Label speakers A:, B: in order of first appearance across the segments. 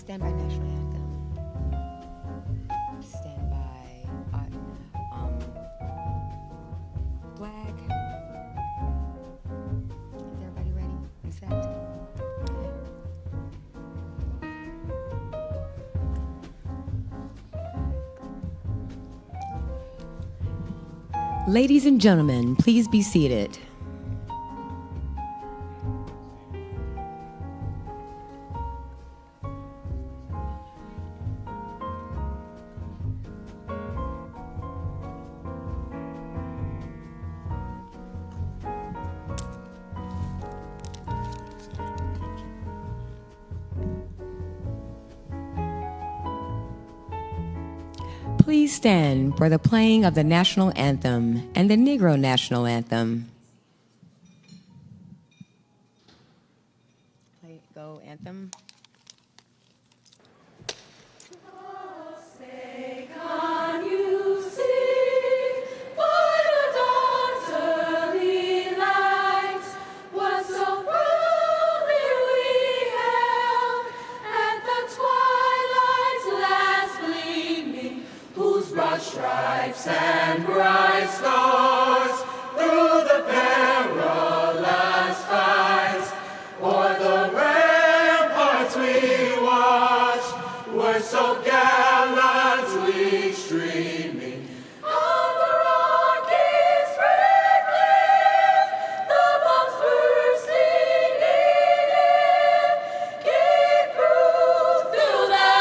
A: Stand by national anthem. Stand by flag. Is everybody ready and set? Ladies and gentlemen, please be seated. Please stand for the playing of the national anthem and the Negro national anthem. Play, go, anthem.
B: Stripes and bright stars through the perilous fights, o'er the ramparts we watched, were so gallantly streaming. On the rockets crackling, the bombs bursting in air, gave proof through the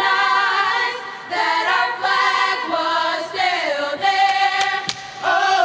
B: night that our flag was still there. Oh,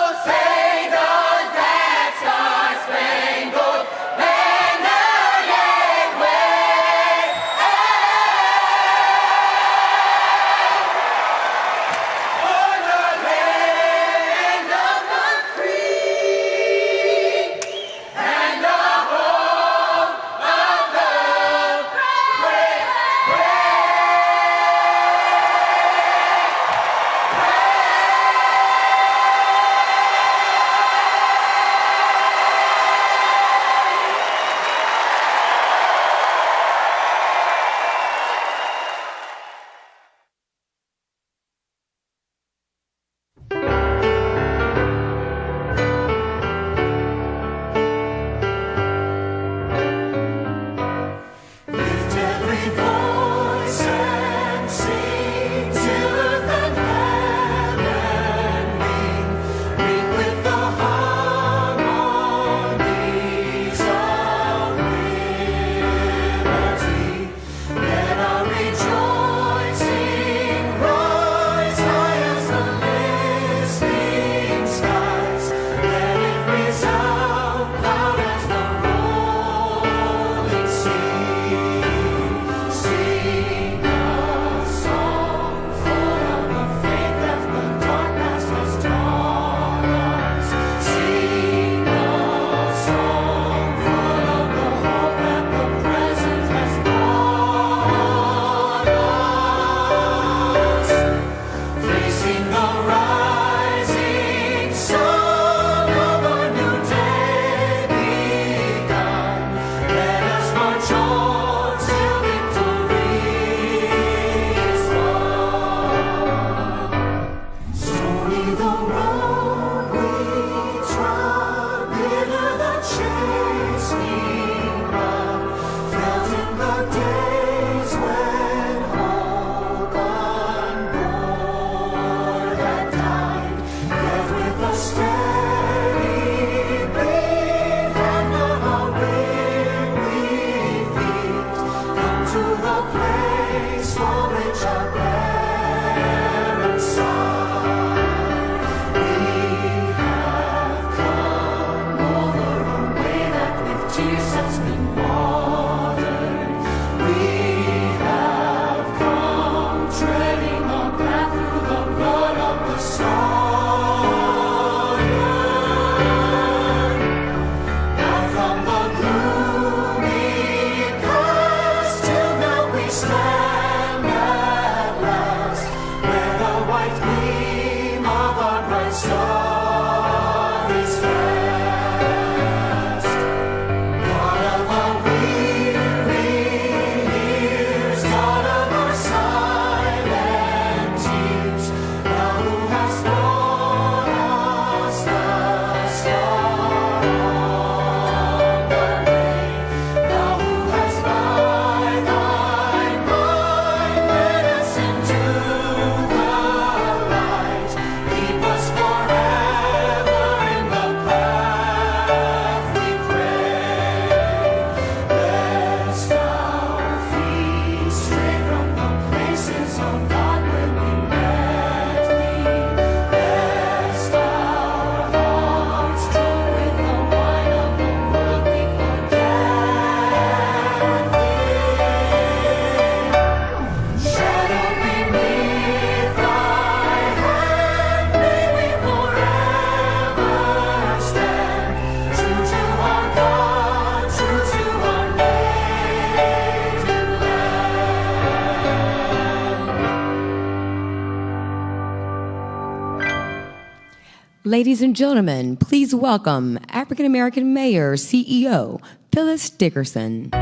A: Ladies and gentlemen, please welcome African American Mayor CEO Phyllis Dickerson.
C: Well,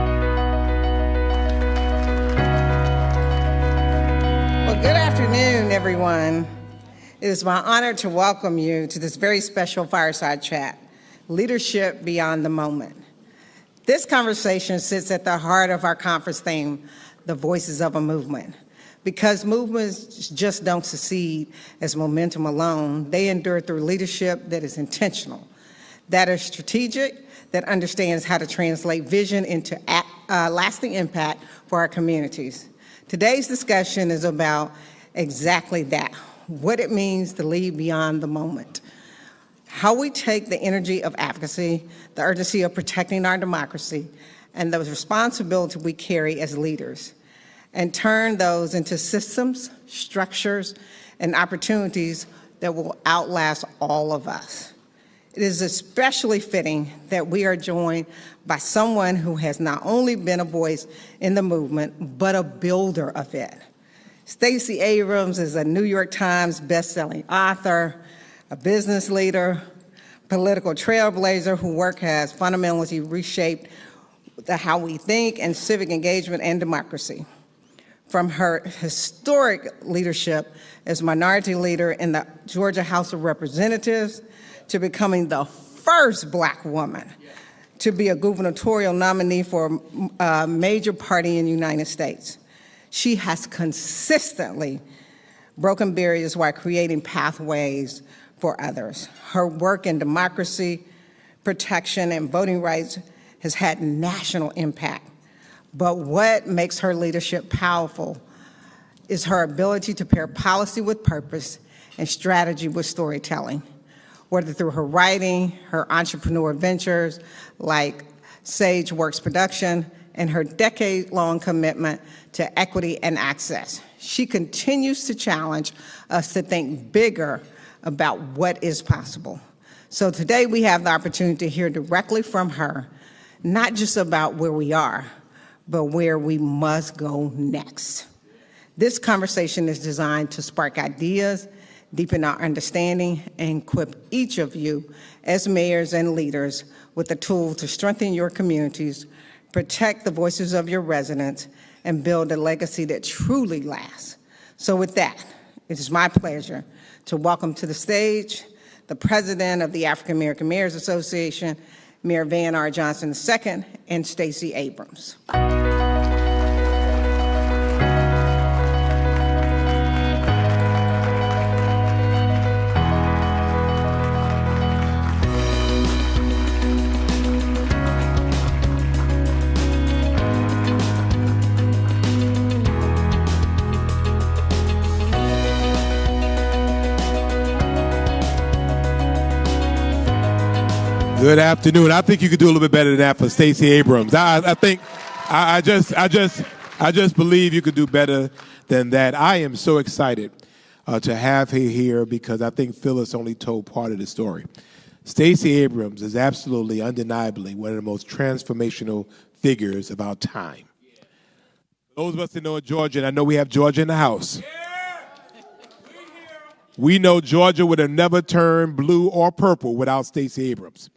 C: good afternoon, everyone. It is my honor to welcome you to this very special Fireside Chat, Leadership Beyond the Moment. This conversation sits at the heart of our conference theme, The Voices of a Movement. Because movements just don't succeed as momentum alone, they endure through leadership that is intentional, that is strategic, that understands how to translate vision into lasting impact for our communities. Today's discussion is about exactly that, what it means to lead beyond the moment, how we take the energy of advocacy, the urgency of protecting our democracy, and the responsibility we carry as leaders, and turn those into systems, structures, and opportunities that will outlast all of us. It is especially fitting that we are joined by someone who has not only been a voice in the movement, but a builder of it. Stacy Abrams is a New York Times bestselling author, a business leader, political trailblazer whose work has fundamentally reshaped how we think and civic engagement and democracy. From her historic leadership as minority leader in the Georgia House of Representatives to becoming the first Black woman to be a gubernatorial nominee for a major party in the United States. She has consistently broken barriers while creating pathways for others. Her work in democracy, protection, and voting rights has had national impact. But what makes her leadership powerful is her ability to pair policy with purpose and strategy with storytelling, whether through her writing, her entrepreneur ventures like Sage Works Production, and her decade-long commitment to equity and access. She continues to challenge us to think bigger about what is possible. So today we have the opportunity to hear directly from her, not just about where we are, but where we must go next. This conversation is designed to spark ideas, deepen our understanding, and equip each of you as mayors and leaders with the tools to strengthen your communities, protect the voices of your residents, and build a legacy that truly lasts. So with that, it is my pleasure to welcome to the stage the president of the African American Mayors Association, Mayor Van R. Johnson II, and Stacy Abrams.
D: Good afternoon. I think you could do a little bit better than that for Stacy Abrams. I just believe you could do better than that. I am so excited to have her here because I think Phyllis only told part of the story. Stacy Abrams is absolutely, undeniably one of the most transformational figures of our time. Those of us that know Georgia, and I know we have Georgia in the house, we know Georgia would have never turned blue or purple without Stacy Abrams.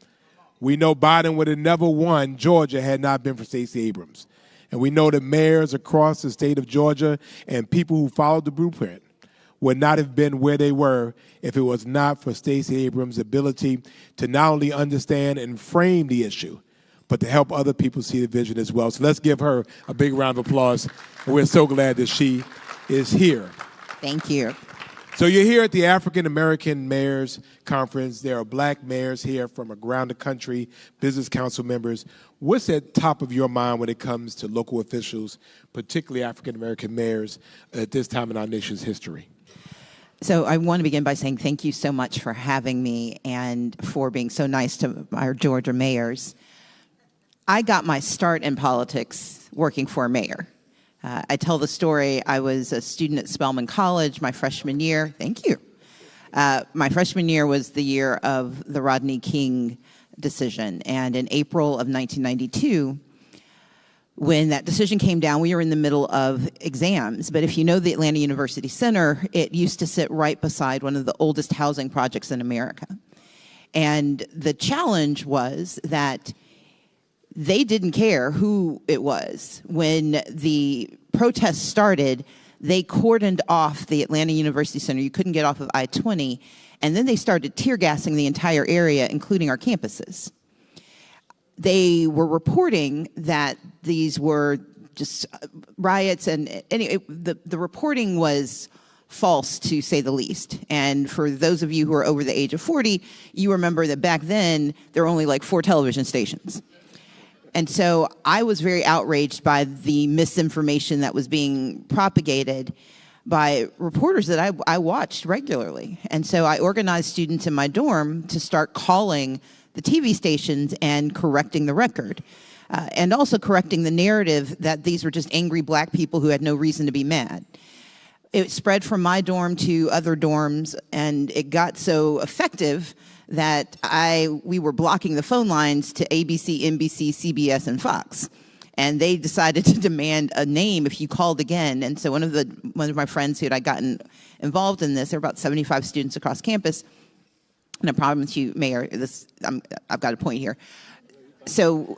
D: We know Biden would have never won Georgia had not been for Stacy Abrams. And we know that mayors across the state of Georgia and people who followed the blueprint would not have been where they were if it was not for Stacy Abrams' ability to not only understand and frame the issue, but to help other people see the vision as well. So let's give her a big round of applause. We're so glad that she is here.
E: Thank you.
D: So you're here at the African American Mayors Conference. There are Black mayors here from around the country, business council members. What's at top of your mind when it comes to local officials, particularly African American mayors, at this time in our nation's history?
E: So I want to begin by saying thank you so much for having me and for being so nice to our Georgia mayors. I got my start in politics working for a mayor. I tell the story, I was a student at Spelman College my freshman year. Thank you. My freshman year was the year of the Rodney King decision. And in April of 1992, When that decision came down, we were in the middle of exams. But if you know the Atlanta University Center, it used to sit right beside one of the oldest housing projects in America. And the challenge was that they didn't care who it was. When the protests started, they cordoned off the Atlanta University Center. You couldn't get off of I-20. And then they started tear gassing the entire area, including our campuses. They were reporting that these were just riots, and anyway, the reporting was false, to say the least. And for those of you who are over the age of 40, you remember that back then, there were only like 4 television stations. And so I was very outraged by the misinformation that was being propagated by reporters that I watched regularly. And so I organized students in my dorm to start calling the TV stations and correcting the record, and also correcting the narrative that these were just angry black people who had no reason to be mad. It spread from my dorm to other dorms, and it got so effective that we were blocking the phone lines to ABC, NBC, CBS, and Fox. And they decided to demand a name if you called again. And so one of my friends who had gotten involved in this, there were about 75 students across campus. And I promise you, Mayor, I've got a point here. So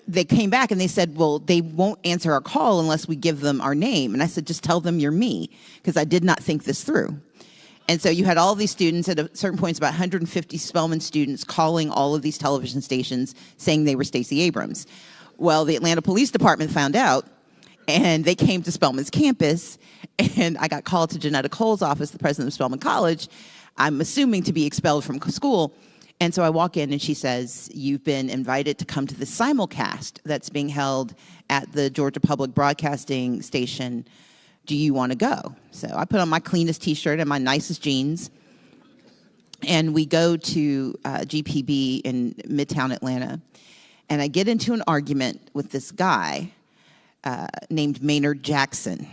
E: they came back and they said, well, they won't answer our call unless we give them our name. And I said, just tell them you're me, because I did not think this through. And so you had all these students, at a certain point, about 150 Spelman students calling all of these television stations saying they were Stacy Abrams. Well, the Atlanta Police Department found out, and they came to Spelman's campus, and I got called to Janetta Cole's office, the president of Spelman College, I'm assuming to be expelled from school. And so I walk in and she says, you've been invited to come to the simulcast that's being held at the Georgia Public Broadcasting Station. Do you want to go? So I put on my cleanest t-shirt and my nicest jeans. And we go to GPB in Midtown Atlanta. And I get into an argument with this guy named Maynard Jackson.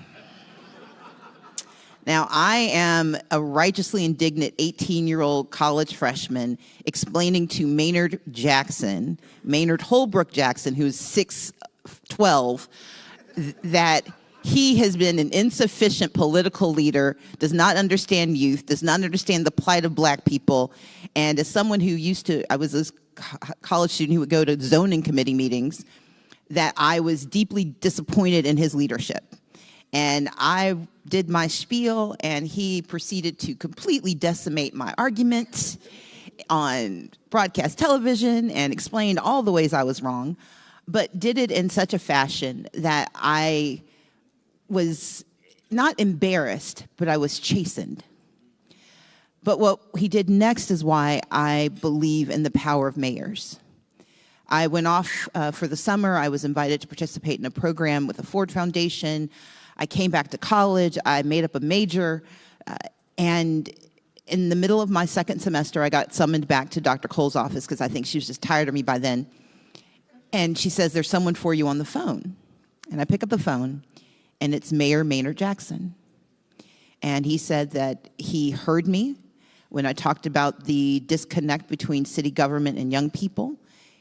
E: Now, I am a righteously indignant 18-year-old college freshman explaining to Maynard Holbrook Jackson, who's 6'12", that he has been an insufficient political leader, does not understand youth, does not understand the plight of black people. And as someone who I was a college student who would go to zoning committee meetings, that I was deeply disappointed in his leadership. And I did my spiel, and he proceeded to completely decimate my argument on broadcast television and explained all the ways I was wrong, but did it in such a fashion that I was not embarrassed, but I was chastened. But what he did next is why I believe in the power of mayors. I went off for the summer. I was invited to participate in a program with the Ford Foundation. I came back to college, I made up a major, and in the middle of my second semester, I got summoned back to Dr. Cole's office because I think she was just tired of me by then. And she says, there's someone for you on the phone. And I pick up the phone, and it's Mayor Maynard Jackson. And he said that he heard me when I talked about the disconnect between city government and young people.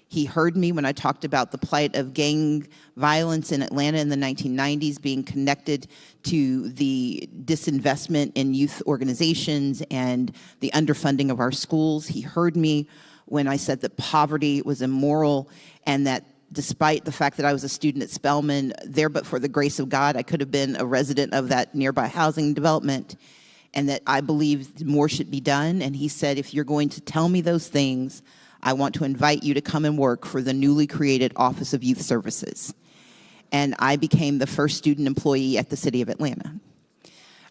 E: He heard me when I talked about the plight of gang violence in Atlanta in the 1990s being connected to the disinvestment in youth organizations and the underfunding of our schools. He heard me when I said that poverty was immoral and that despite the fact that I was a student at Spelman, there but for the grace of God, I could have been a resident of that nearby housing development, and that I believe more should be done. And he said, if you're going to tell me those things, I want to invite you to come and work for the newly created Office of Youth Services. And I became the first student employee at the City of Atlanta.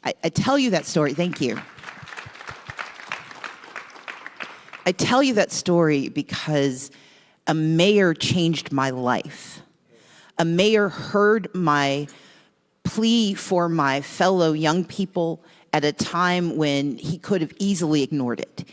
E: I tell you that story, thank you. I tell you that story because a mayor changed my life. A mayor heard my plea for my fellow young people at a time when he could have easily ignored it.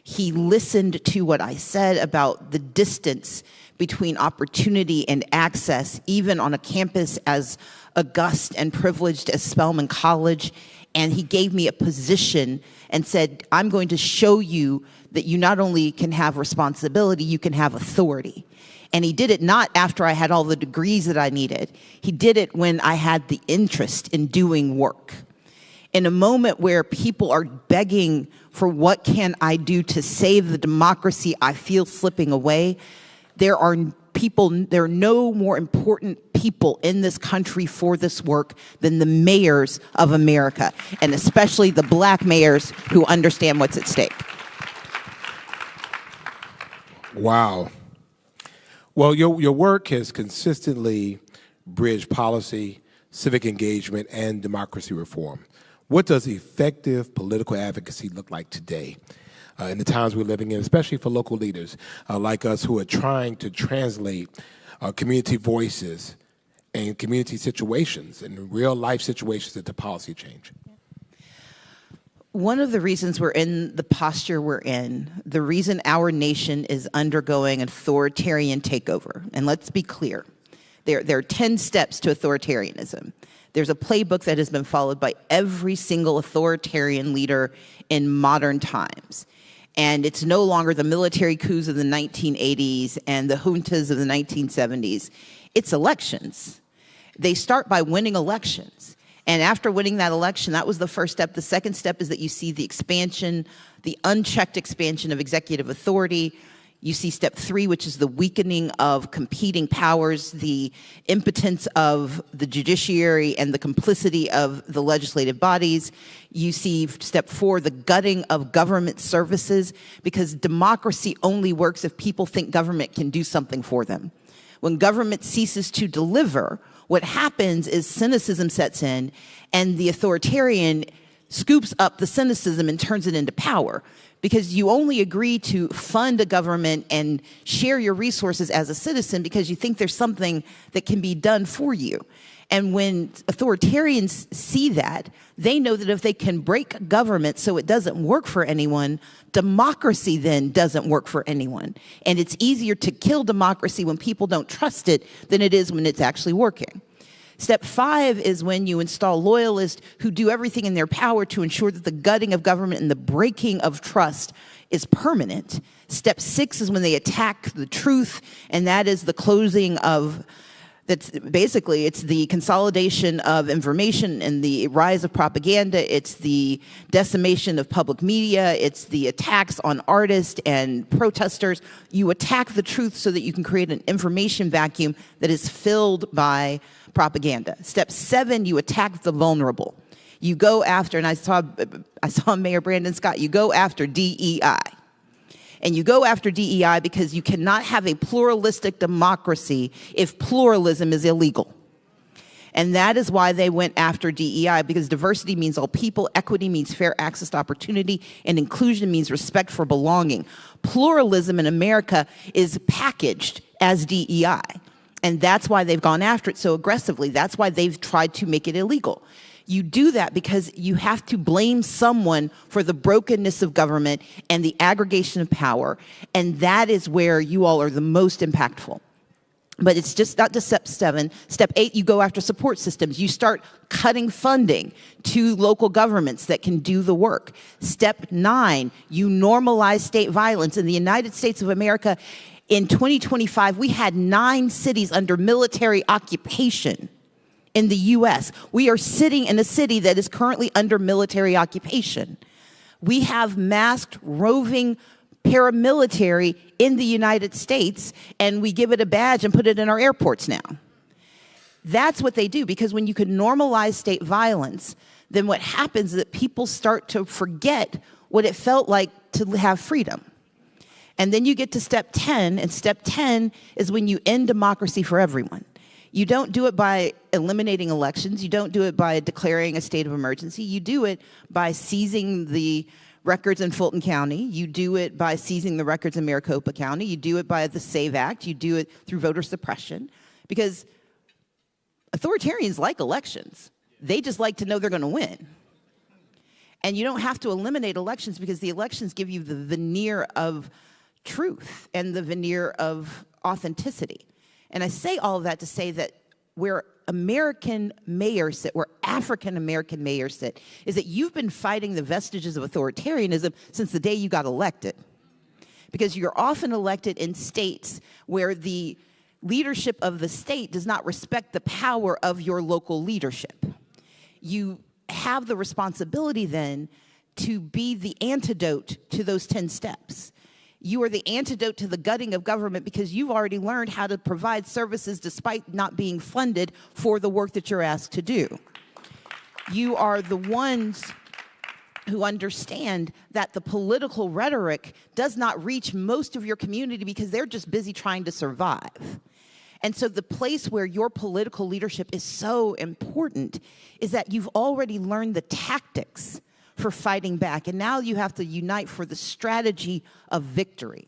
E: He listened to what I said about the distance between opportunity and access, even on a campus as august and privileged as Spelman College. And he gave me a position and said, I'm going to show you that you not only can have responsibility, you can have authority. And he did it not after I had all the degrees that I needed. He did it when I had the interest in doing work. In a moment where people are begging for what can I do to save the democracy I feel slipping away, there are no more important people in this country for this work than the mayors of America, and especially the black mayors who understand what's at stake.
D: Wow. Well, your work has consistently bridged policy, civic engagement, and democracy reform. What does effective political advocacy look like today in the times we're living in, especially for local leaders like us who are trying to translate community voices and community situations and real-life situations into policy change?
E: One of the reasons we're in the posture we're in, the reason our nation is undergoing authoritarian takeover, and let's be clear, there are 10 steps to authoritarianism. There's a playbook that has been followed by every single authoritarian leader in modern times. And it's no longer the military coups of the 1980s and the juntas of the 1970s. It's elections. They start by winning elections. And after winning that election, that was the first step. The second step is that you see the expansion, the unchecked expansion of executive authority. You see step 3, which is the weakening of competing powers, the impotence of the judiciary and the complicity of the legislative bodies. You see step 4, the gutting of government services, because democracy only works if people think government can do something for them. When government ceases to deliver, what happens is cynicism sets in, and the authoritarian scoops up the cynicism and turns it into power. Because you only agree to fund a government and share your resources as a citizen because you think there's something that can be done for you. And when authoritarians see that, they know that if they can break government so it doesn't work for anyone, democracy then doesn't work for anyone. And it's easier to kill democracy when people don't trust it than it is when it's actually working. Step 5 is when you install loyalists who do everything in their power to ensure that the gutting of government and the breaking of trust is permanent. Step 6 is when they attack the truth, and that is the closing of, that's basically, it's the consolidation of information and the rise of propaganda. It's the decimation of public media. It's the attacks on artists and protesters. You attack the truth so that you can create an information vacuum that is filled by propaganda. Step 7, you attack the vulnerable. You go after, and I saw Mayor Brandon Scott, you go after DEI. And you go after DEI because you cannot have a pluralistic democracy if pluralism is illegal. And that is why they went after DEI, because diversity means all people, equity means fair access to opportunity, and inclusion means respect for belonging. Pluralism in America is packaged as DEI. And that's why they've gone after it so aggressively. That's why they've tried to make it illegal. You do that because you have to blame someone for the brokenness of government and the aggregation of power. And that is where you all are the most impactful. But it's just not just step 7. Step 8, you go after support systems. You start cutting funding to local governments that can do the work. Step 9, you normalize state violence. In the United States of America, in 2025, we had 9 cities under military occupation. In the U.S., we are sitting in a city that is currently under military occupation. We have masked roving paramilitary in the United States, and we give it a badge and put it in our airports now. That's what they do, because when you can normalize state violence, then what happens is that people start to forget what it felt like to have freedom. And then you get to step 10, and step 10 is when you end democracy for everyone. You don't do it by eliminating elections. You don't do it by declaring a state of emergency. You do it by seizing the records in Fulton County. You do it by seizing the records in Maricopa County. You do it by the SAVE Act. You do it through voter suppression. Because authoritarians like elections. They just like to know they're going to win. And you don't have to eliminate elections because the elections give you the veneer of truth and the veneer of authenticity. And I say all of that to say that where American mayors sit, where African-American mayors sit, is that you've been fighting the vestiges of authoritarianism since the day you got elected. because you're often elected in states where the leadership of the state does not respect the power of your local leadership. You have the responsibility then to be the antidote to those 10 steps. You are the antidote to the gutting of government because you've already learned how to provide services despite not being funded for the work that you're asked to do. You are the ones who understand that the political rhetoric does not reach most of your community because they're just busy trying to survive. And so the place where your political leadership is so important is that you've already learned the tactics for fighting back. And now you have to unite for the strategy of victory.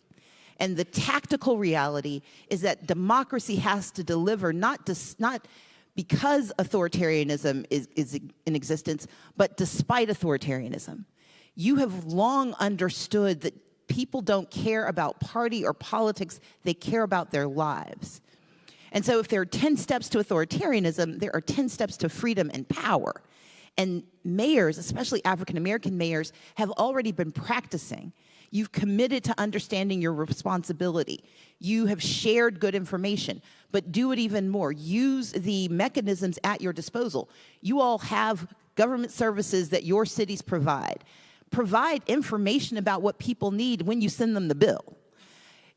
E: And the tactical reality is that democracy has to deliver not because authoritarianism is in existence, but despite authoritarianism. You have long understood that people don't care about party or politics, they care about their lives. And so if there are 10 steps to authoritarianism, there are 10 steps to freedom and power. And mayors, especially African-American mayors, have already been practicing. You've committed to understanding your responsibility. You have shared good information, but do it even more. Use the mechanisms at your disposal. You all have government services that your cities provide. Provide information about what people need when you send them the bill.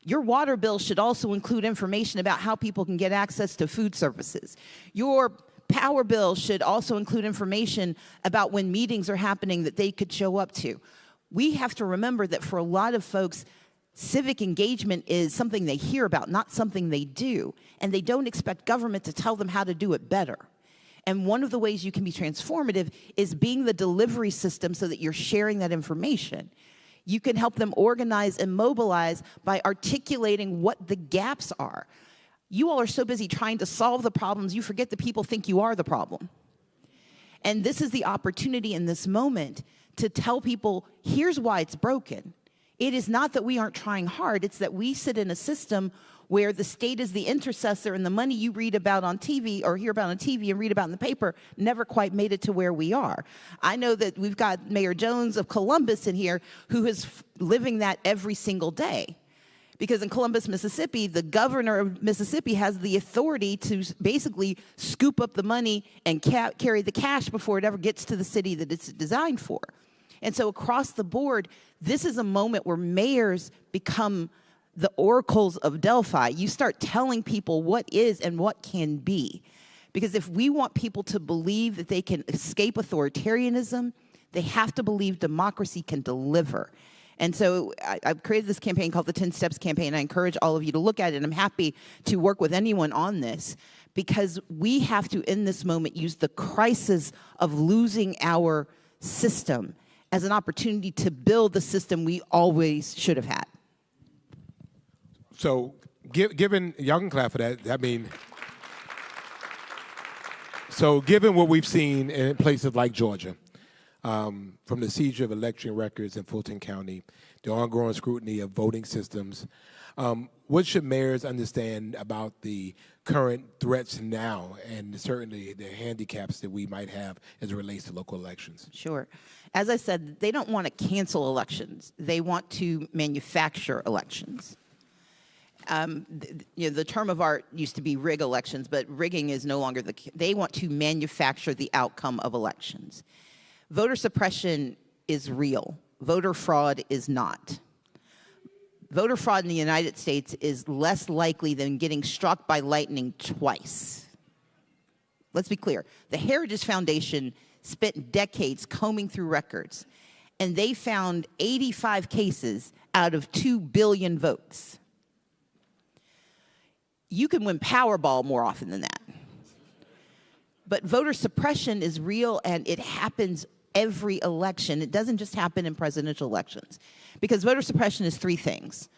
E: Your water bill should also include information about how people can get access to food services. Your power bill should also include information about when meetings are happening that they could show up to. We have to remember that for a lot of folks, civic engagement is something they hear about, not something they do. And they don't expect government to tell them how to do it better. And one of the ways you can be transformative is being the delivery system so that you're sharing that information. You can help them organize and mobilize by articulating what the gaps are. You all are so busy trying to solve the problems, you forget that people think you are the problem. And this is the opportunity in this moment to tell people, here's why it's broken. It is not that we aren't trying hard, it's that we sit in a system where the state is the intercessor and the money you read about on TV or hear about on TV and read about in the paper never quite made it to where we are. I know that we've got Mayor Jones of Columbus in here who is living that every single day. Because in Columbus, Mississippi, the governor of Mississippi has the authority to basically scoop up the money and carry the cash before it ever gets to the city that it's designed for. And so across the board, this is a moment where mayors become the oracles of Delphi. You start telling people what is and what can be. Because if we want people to believe that they can escape authoritarianism, they have to believe democracy can deliver. And so I've created this campaign called the 10 Steps Campaign. I encourage all of you to look at it. I'm happy to work with anyone on this because we have to, in this moment, use the crisis of losing our system as an opportunity to build the system we always should have had.
D: So given, y'all can clap for that. I mean, so given what we've seen in places like Georgia, from the seizure of election records in Fulton County, the ongoing scrutiny of voting systems, what should mayors understand about the current threats now and certainly the handicaps that we might have as it relates to local elections?
E: Sure. As I said, they don't want to cancel elections. They want to manufacture elections. The term of art used to be rig elections, but rigging is no longer they want to manufacture the outcome of elections. Voter suppression is real. Voter fraud is not. Voter fraud in the United States is less likely than getting struck by lightning twice. Let's be clear. The Heritage Foundation spent decades combing through records, and they found 85 cases out of 2 billion votes. You can win Powerball more often than that. But voter suppression is real, and it happens every election. It doesn't just happen in presidential elections. Because voter suppression is 3 things.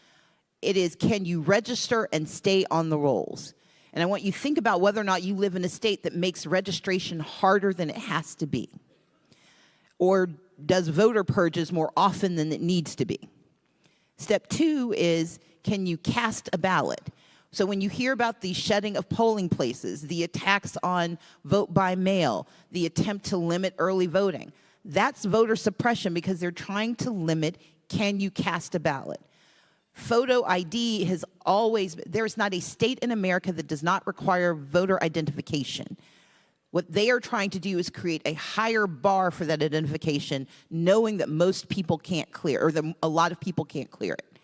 E: It is, can you register and stay on the rolls? And I want you to think about whether or not you live in a state that makes registration harder than it has to be. Or does voter purges more often than it needs to be? Step 2 is, can you cast a ballot? So when you hear about the shutting of polling places, the attacks on vote by mail, the attempt to limit early voting, that's voter suppression because they're trying to limit, can you cast a ballot? Photo ID has always, there's not a state in America that does not require voter identification. What they are trying to do is create a higher bar for that identification, knowing that most people can't clear, or that a lot of people can't clear it.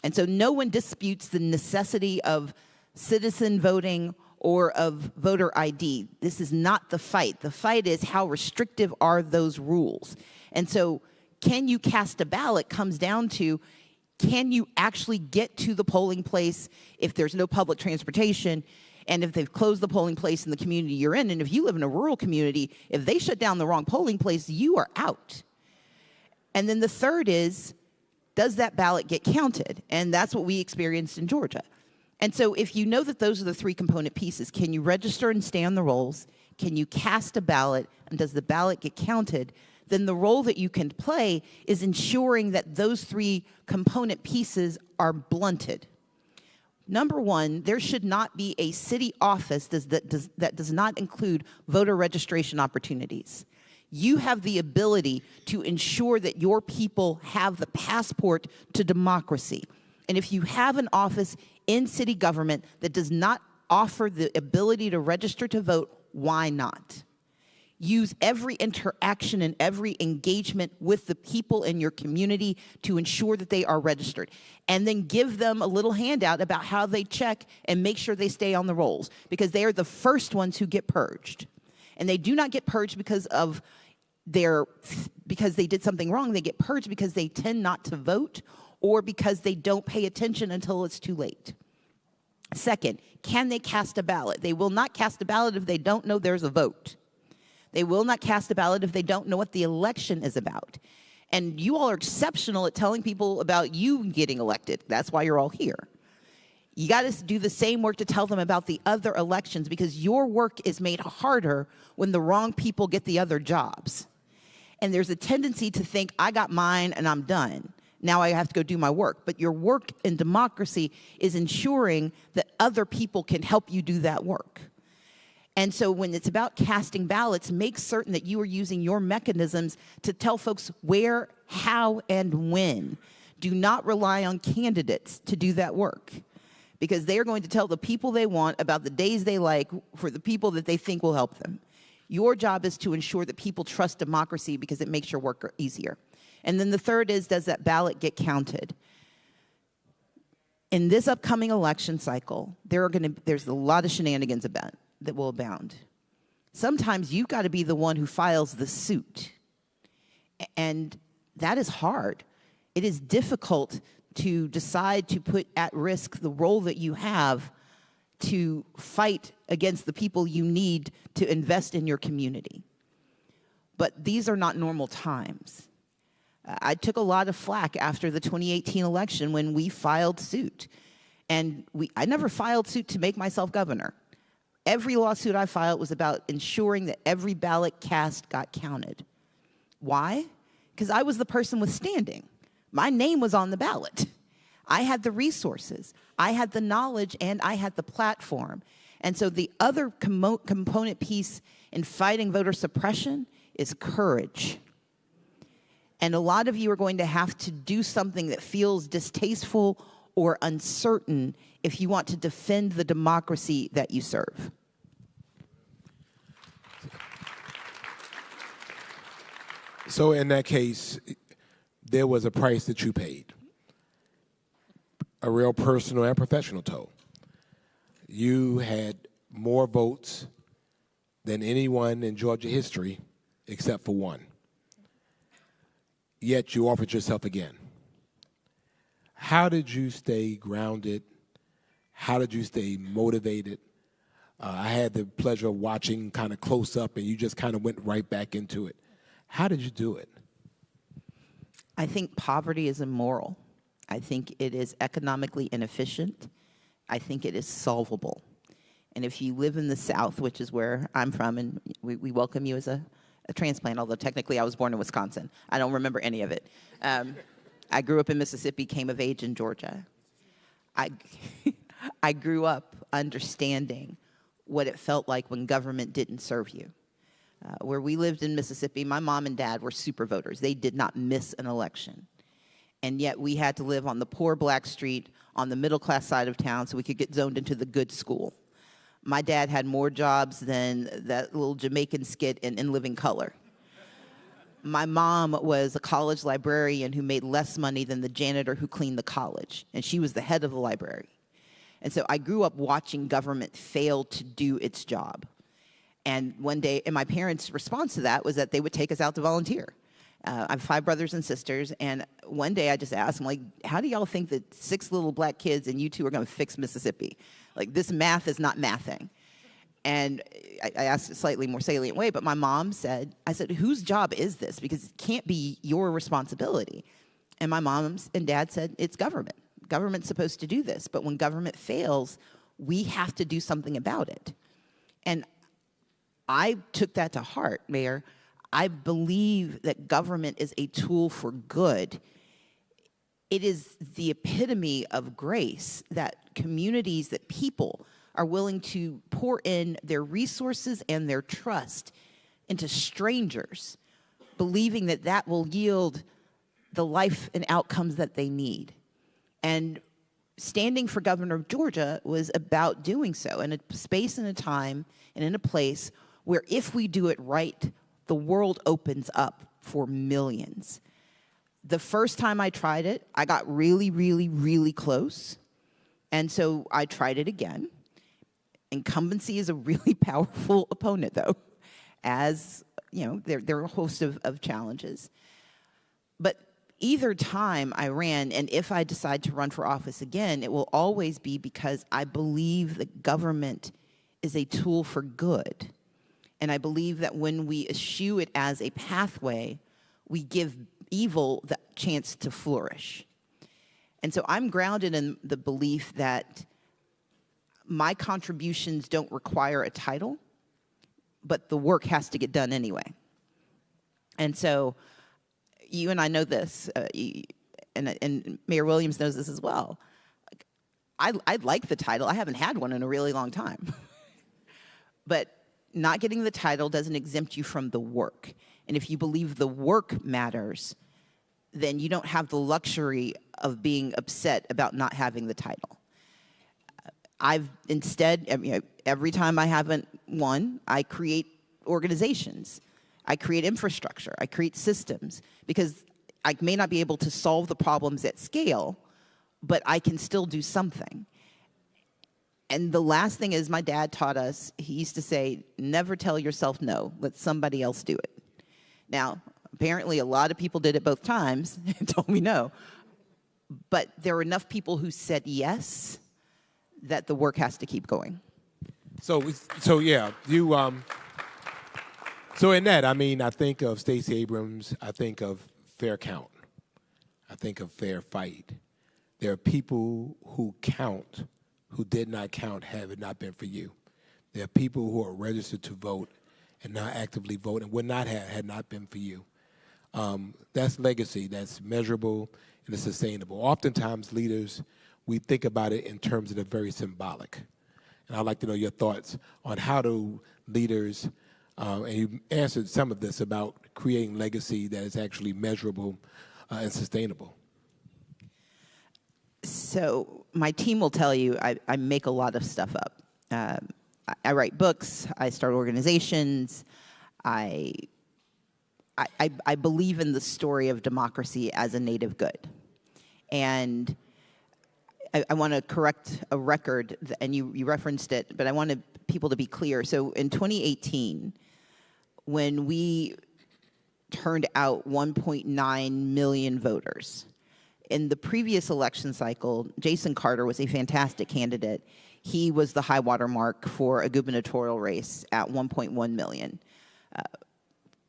E: And so no one disputes the necessity of citizen voting or of voter ID. This is not the fight. The fight is how restrictive are those rules. And so can you cast a ballot comes down to, can you actually get to the polling place if there's no public transportation, and if they've closed the polling place in the community you're in? And if you live in a rural community, if they shut down the wrong polling place, you are out. And then the third is, does that ballot get counted? And that's what we experienced in Georgia. And so if you know that those are the three component pieces, can you register and stay on the rolls? Can you cast a ballot? And does the ballot get counted? Then the role that you can play is ensuring that those three component pieces are blunted. Number one, there should not be a city office that does not include voter registration opportunities. You have the ability to ensure that your people have the passport to democracy. And if you have an office in city government that does not offer the ability to register to vote, why not? Use every interaction and every engagement with the people in your community to ensure that they are registered. And then give them a little handout about how they check and make sure they stay on the rolls, because they are the first ones who get purged. And they do not get purged because they did something wrong. They get purged because they tend not to vote, or because they don't pay attention until it's too late. Second, can they cast a ballot? They will not cast a ballot if they don't know there's a vote. They will not cast a ballot if they don't know what the election is about. And you all are exceptional at telling people about you getting elected. That's why you're all here. You got to do the same work to tell them about the other elections, because your work is made harder when the wrong people get the other jobs. And there's a tendency to think, I got mine and I'm done. Now I have to go do my work. But your work in democracy is ensuring that other people can help you do that work. And so when it's about casting ballots, make certain that you are using your mechanisms to tell folks where, how, and when. Do not rely on candidates to do that work, because they are going to tell the people they want about the days they like for the people that they think will help them. Your job is to ensure that people trust democracy, because it makes your work easier. And then the third is, does that ballot get counted? In this upcoming election cycle, there's a lot of shenanigans that will abound. Sometimes you've got to be the one who files the suit. And that is hard. It is difficult to decide to put at risk the role that you have to fight against the people you need to invest in your community. But these are not normal times. I took a lot of flack after the 2018 election when we filed suit. And I never filed suit to make myself governor. Every lawsuit I filed was about ensuring that every ballot cast got counted. Why? Because I was the person with standing. My name was on the ballot. I had the resources, I had the knowledge, and I had the platform. And so the other component piece in fighting voter suppression is courage. And a lot of you are going to have to do something that feels distasteful or uncertain if you want to defend the democracy that you serve.
D: So in that case, there was a price that you paid, a real personal and professional toll. You had more votes than anyone in Georgia history except for one. Yet you offered yourself again. How did you stay grounded? How did you stay motivated? I had the pleasure of watching kind of close up, and you just kind of went right back into it. How did you do it?
E: I think poverty is immoral. I think it is economically inefficient. I think it is solvable. And if you live in the South, which is where I'm from, and we welcome you as a transplant, although technically I was born in Wisconsin. I don't remember any of it. I grew up in Mississippi, came of age in Georgia. I grew up understanding what it felt like when government didn't serve you. Where we lived in Mississippi, my mom and dad were super voters. They did not miss an election. And yet we had to live on the poor black street on the middle-class side of town so we could get zoned into the good school. My dad had more jobs than that little Jamaican skit in Living Color. My mom was a college librarian who made less money than the janitor who cleaned the college, and she was the head of the library. And so I grew up watching government fail to do its job. And one day, and my parents' response to that was that they would take us out to volunteer. I have 5 brothers and sisters, and one day I just asked them, like, how do y'all think that 6 little black kids and you two are going to fix Mississippi? Like, this math is not mathing. And I asked a slightly more salient way, but my mom said, I said, whose job is this? Because it can't be your responsibility. And my mom and dad said, it's government. Government's supposed to do this. But when government fails, we have to do something about it. And I took that to heart, Mayor. I believe that government is a tool for good. It is the epitome of grace that communities, that people are willing to pour in their resources and their trust into strangers, believing that that will yield the life and outcomes that they need. And standing for governor of Georgia was about doing so in a space and a time and in a place where if we do it right, the world opens up for millions. The first time I tried it, I got really, really, really close. And so I tried it again. Incumbency is a really powerful opponent, though, as, you know, there are a host of challenges. But either time I ran, and if I decide to run for office again, it will always be because I believe that government is a tool for good. And I believe that when we eschew it as a pathway, we give evil the chance to flourish. And so I'm grounded in the belief that my contributions don't require a title, but the work has to get done anyway. And so you and I know this, and Mayor Williams knows this as well. I'd like the title. I haven't had one in a really long time. But not getting the title doesn't exempt you from the work. And if you believe the work matters, then you don't have the luxury of being upset about not having the title. I've instead, every time I haven't won, I create organizations. I create infrastructure. I create systems. Because I may not be able to solve the problems at scale, but I can still do something. And the last thing is, my dad taught us, he used to say, never tell yourself no, let somebody else do it. Now, apparently a lot of people did it both times and told me no. But there were enough people who said yes that the work has to keep going.
D: So yeah, so in that, I mean, I think of Stacy Abrams, I think of fair count. I think of fair fight. There are people who count who did not count had it not been for you. There are people who are registered to vote and now actively vote and would not have had not been for you. That's legacy, that's measurable, and it's sustainable. Oftentimes, leaders, we think about it in terms that are very symbolic. And I'd like to know your thoughts on how do leaders, and you answered some of this about creating legacy that is actually measurable and sustainable.
E: So my team will tell you I make a lot of stuff up. I write books. I start organizations. I believe in the story of democracy as a native good. And I want to correct a record, and you referenced it, but I wanted people to be clear. So in 2018, when we turned out 1.9 million voters, in the previous election cycle, Jason Carter was a fantastic candidate. He was the high water mark for a gubernatorial race at 1.1 million.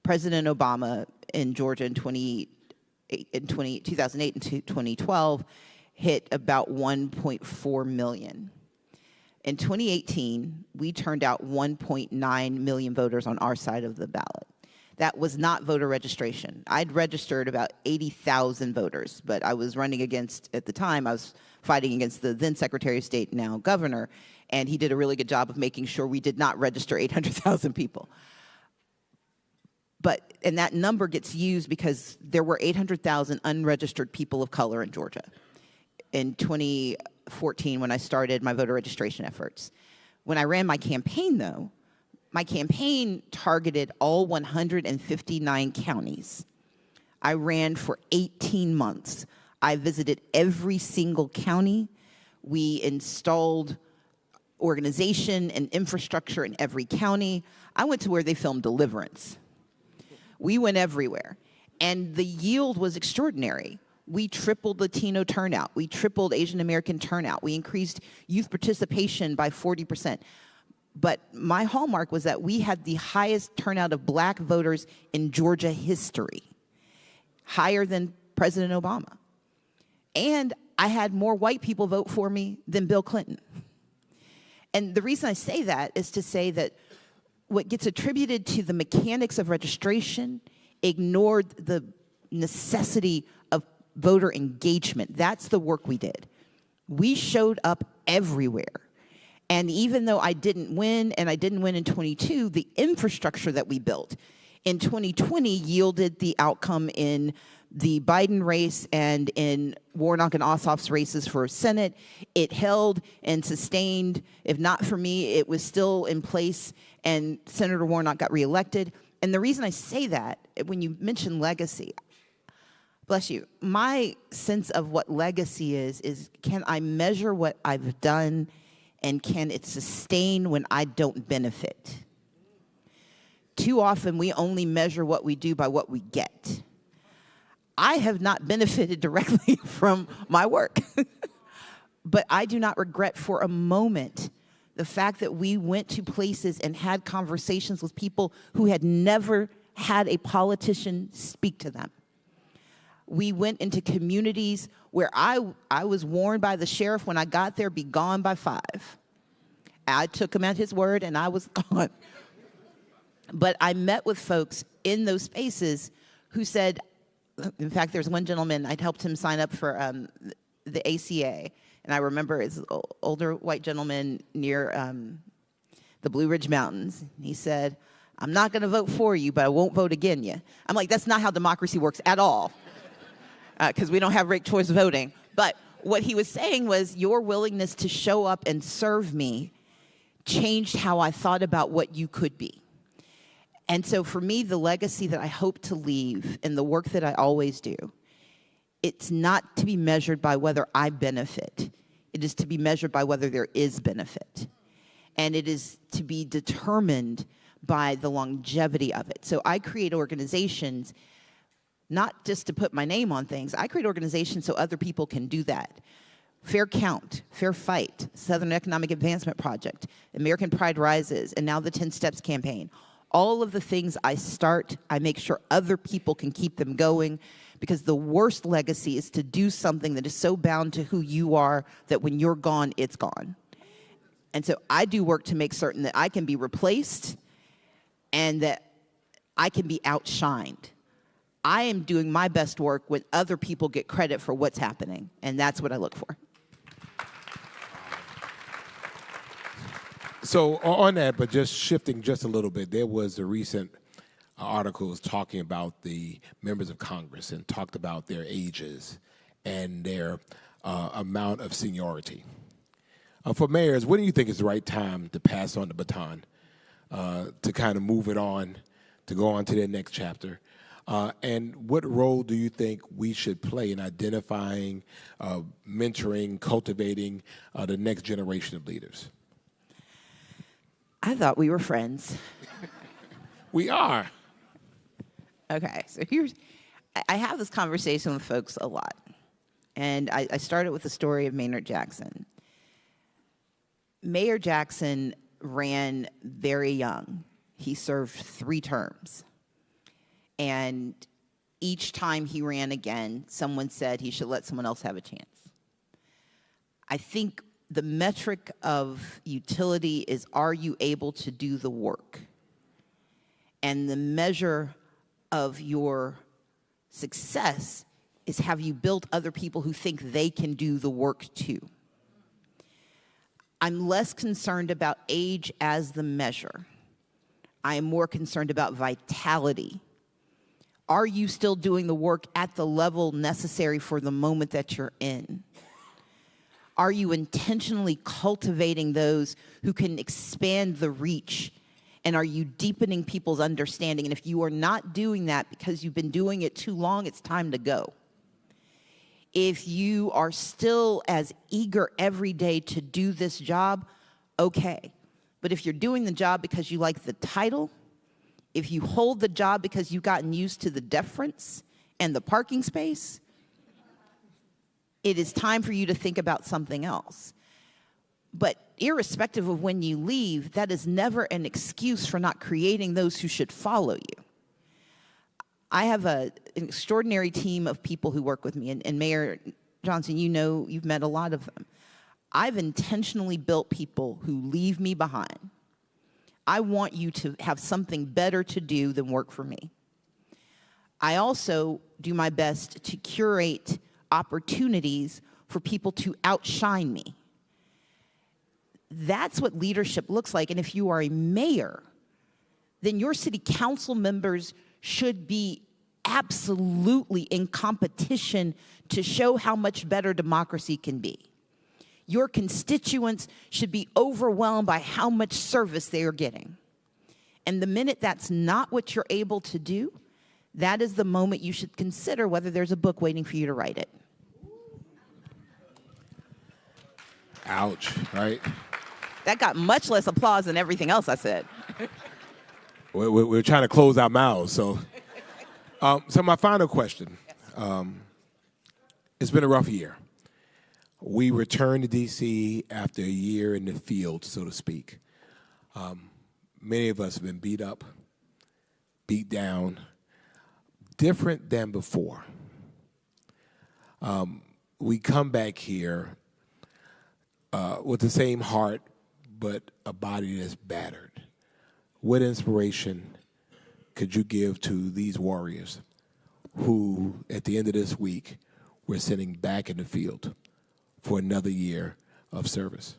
E: President Obama in Georgia in 2008 and 2012 hit about 1.4 million. In 2018, we turned out 1.9 million voters on our side of the ballot. That was not voter registration. I'd registered about 80,000 voters, but I was running against, at the time, I was fighting against the then Secretary of State, now Governor, and he did a really good job of making sure we did not register 800,000 people. And that number gets used because there were 800,000 unregistered people of color in Georgia in 2014 when I started my voter registration efforts. When I ran my campaign, though, my campaign targeted all 159 counties. I ran for 18 months. I visited every single county. We installed organization and infrastructure in every county. I went to where they filmed Deliverance. We went everywhere. And the yield was extraordinary. We tripled Latino turnout. We tripled Asian American turnout. We increased youth participation by 40%. But my hallmark was that we had the highest turnout of black voters in Georgia history, higher than President Obama. And I had more white people vote for me than Bill Clinton. And the reason I say that is to say that what gets attributed to the mechanics of registration ignored the necessity of voter engagement. That's the work we did. We showed up everywhere. And even though I didn't win, and I didn't win in 22, the infrastructure that we built in 2020 yielded the outcome in the Biden race and in Warnock and Ossoff's races for Senate. It held and sustained. If not for me, it was still in place, and Senator Warnock got reelected. And the reason I say that, when you mention legacy, bless you, my sense of what legacy is can I measure what I've done, and can it sustain when I don't benefit? Too often, we only measure what we do by what we get. I have not benefited directly from my work, but I do not regret for a moment the fact that we went to places and had conversations with people who had never had a politician speak to them. We went into communities where I was warned by the sheriff when I got there, be gone by 5. I took him at his word and I was gone. But I met with folks in those spaces who said, in fact, there's one gentleman, I'd helped him sign up for the ACA. And I remember it's an older white gentleman near the Blue Ridge Mountains. He said, I'm not going to vote for you, but I won't vote against you. I'm like, that's not how democracy works at all, because we don't have ranked choice voting. But what he was saying was, your willingness to show up and serve me changed how I thought about what you could be. And so for me, the legacy that I hope to leave in the work that I always do, it's not to be measured by whether I benefit. It is to be measured by whether there is benefit. And it is to be determined by the longevity of it. So I create organizations not just to put my name on things. I create organizations so other people can do that. Fair Count, Fair Fight, Southern Economic Advancement Project, American Pride Rises, and now the 10 Steps campaign. All of the things I start, I make sure other people can keep them going, because the worst legacy is to do something that is so bound to who you are that when you're gone, it's gone. And so I do work to make certain that I can be replaced and that I can be outshined. I am doing my best work when other people get credit for what's happening, and that's what I look for.
D: So on that, but just shifting just a little bit, there was a recent article talking about the members of Congress and talked about their ages and their amount of seniority. For mayors, what do you think is the right time to pass on the baton, to kind of move it on, to go on to their next chapter? And what role do you think we should play in identifying, mentoring, cultivating the next generation of leaders?
E: I thought we were friends.
D: We are.
E: Okay, so I have this conversation with folks a lot. And I started with the story of Maynard Jackson. Mayor Jackson ran very young. He served 3 terms. And each time he ran again, someone said he should let someone else have a chance. I think the metric of utility is, are you able to do the work? And the measure of your success is, have you built other people who think they can do the work too? I'm less concerned about age as the measure. I am more concerned about vitality Are you still doing the work at the level necessary for the moment that you're in? Are you intentionally cultivating those who can expand the reach? And are you deepening people's understanding? And if you are not doing that because you've been doing it too long, it's time to go. If you are still as eager every day to do this job, okay. But if you're doing the job because you like the title, if you hold the job because you've gotten used to the deference and the parking space, it is time for you to think about something else. But irrespective of when you leave, that is never an excuse for not creating those who should follow you. I have an extraordinary team of people who work with me, and Mayor Johnson, you know, you've met a lot of them. I've intentionally built people who leave me behind. I want you to have something better to do than work for me. I also do my best to curate opportunities for people to outshine me. That's what leadership looks like. And if you are a mayor, then your city council members should be absolutely in competition to show how much better democracy can be. Your constituents should be overwhelmed by how much service they are getting. And the minute that's not what you're able to do, that is the moment you should consider whether there's a book waiting for you to write it.
D: Ouch, right?
E: That got much less applause than everything else I said.
D: We're trying to close our mouths. So my final question. It's been a rough year. We returned to D.C. after a year in the field, so to speak. Many of us have been beat up, beat down, different than before. We come back here with the same heart, but a body that's battered. What inspiration could you give to these warriors who, at the end of this week, we're sending back in the field for another year of service?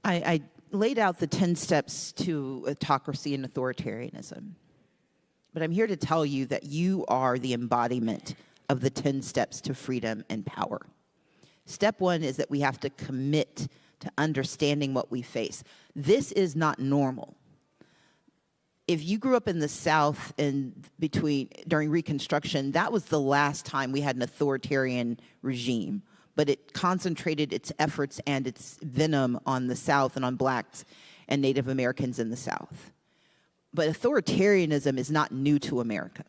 E: I laid out the 10 steps to autocracy and authoritarianism. But I'm here to tell you that you are the embodiment of the 10 steps to freedom and power. Step one is that we have to commit to understanding what we face. This is not normal. If you grew up in the South during Reconstruction, that was the last time we had an authoritarian regime, but it concentrated its efforts and its venom on the South and on blacks and Native Americans in the South. But authoritarianism is not new to America.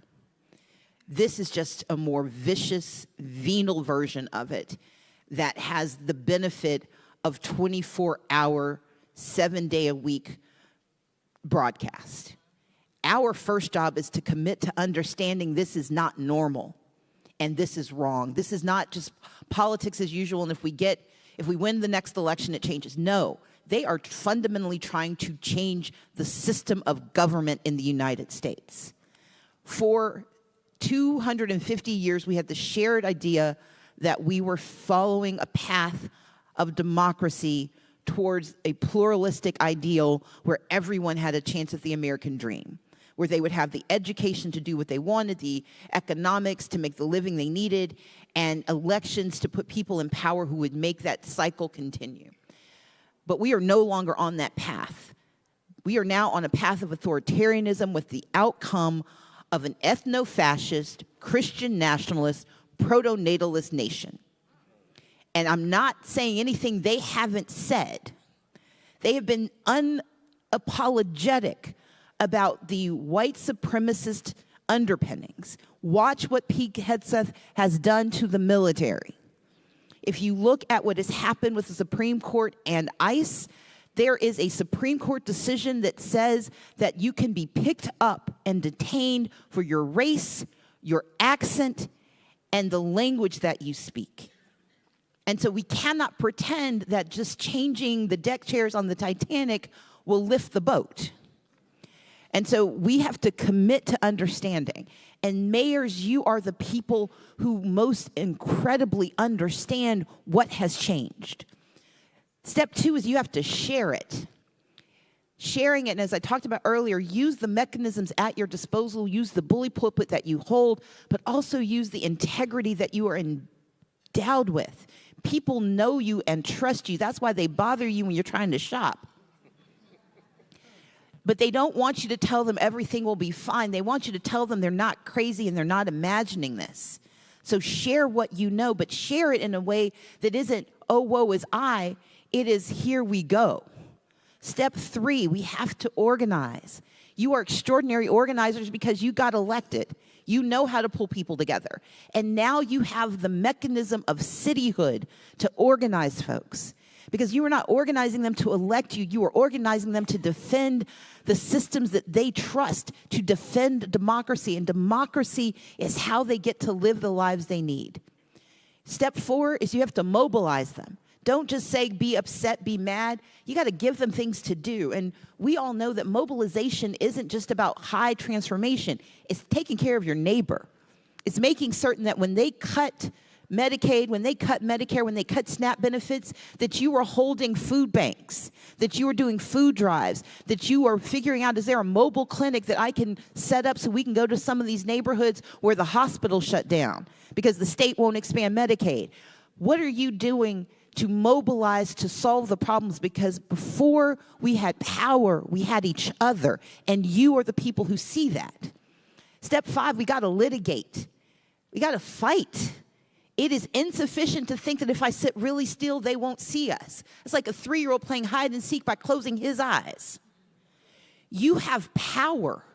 E: This is just a more vicious, venal version of it that has the benefit of 24-hour, 7-day-a-week broadcast. Our first job is to commit to understanding this is not normal and this is wrong. This is not just politics as usual, and if we win the next election, it changes. No, they are fundamentally trying to change the system of government in the United States. For 250 years, we had the shared idea that we were following a path of democracy towards a pluralistic ideal where everyone had a chance at the American dream, where they would have the education to do what they wanted, the economics to make the living they needed, and elections to put people in power who would make that cycle continue. But we are no longer on that path. We are now on a path of authoritarianism with the outcome of an ethno-fascist, Christian nationalist, proto-natalist nation. And I'm not saying anything they haven't said. They have been unapologetic about the white supremacist underpinnings. Watch what Pete Hegseth has done to the military. If you look at what has happened with the Supreme Court and ICE, there is a Supreme Court decision that says that you can be picked up and detained for your race, your accent, and the language that you speak. And so we cannot pretend that just changing the deck chairs on the Titanic will lift the boat. And so we have to commit to understanding. And mayors, you are the people who most incredibly understand what has changed. Step two is you have to share it. Sharing it, and as I talked about earlier, use the mechanisms at your disposal, use the bully pulpit that you hold, but also use the integrity that you are endowed with. People know you and trust you. That's why they bother you when you're trying to shop. But they don't want you to tell them everything will be fine. They want you to tell them they're not crazy and they're not imagining this. So share what you know, but share it in a way that isn't, oh, woe is I. It is, here we go. Step 3, we have to organize. You are extraordinary organizers because you got elected. You know how to pull people together. And now you have the mechanism of cityhood to organize folks. Because you are not organizing them to elect you. You are organizing them to defend the systems that they trust, to defend democracy. And democracy is how they get to live the lives they need. Step 4 is you have to mobilize them. Don't just say, be upset, be mad. You got to give them things to do. And we all know that mobilization isn't just about high transformation. It's taking care of your neighbor. It's making certain that when they cut Medicaid, when they cut Medicare, when they cut SNAP benefits, that you are holding food banks, that you are doing food drives, that you are figuring out, is there a mobile clinic that I can set up so we can go to some of these neighborhoods where the hospital shut down because the state won't expand Medicaid? What are you doing to mobilize to solve the problems? Because before we had power, we had each other, and you are the people who see that. Step 5, we got to litigate. We got to fight. It is insufficient to think that if I sit really still, they won't see us. It's like a 3-year-old playing hide and seek by closing his eyes. You have power,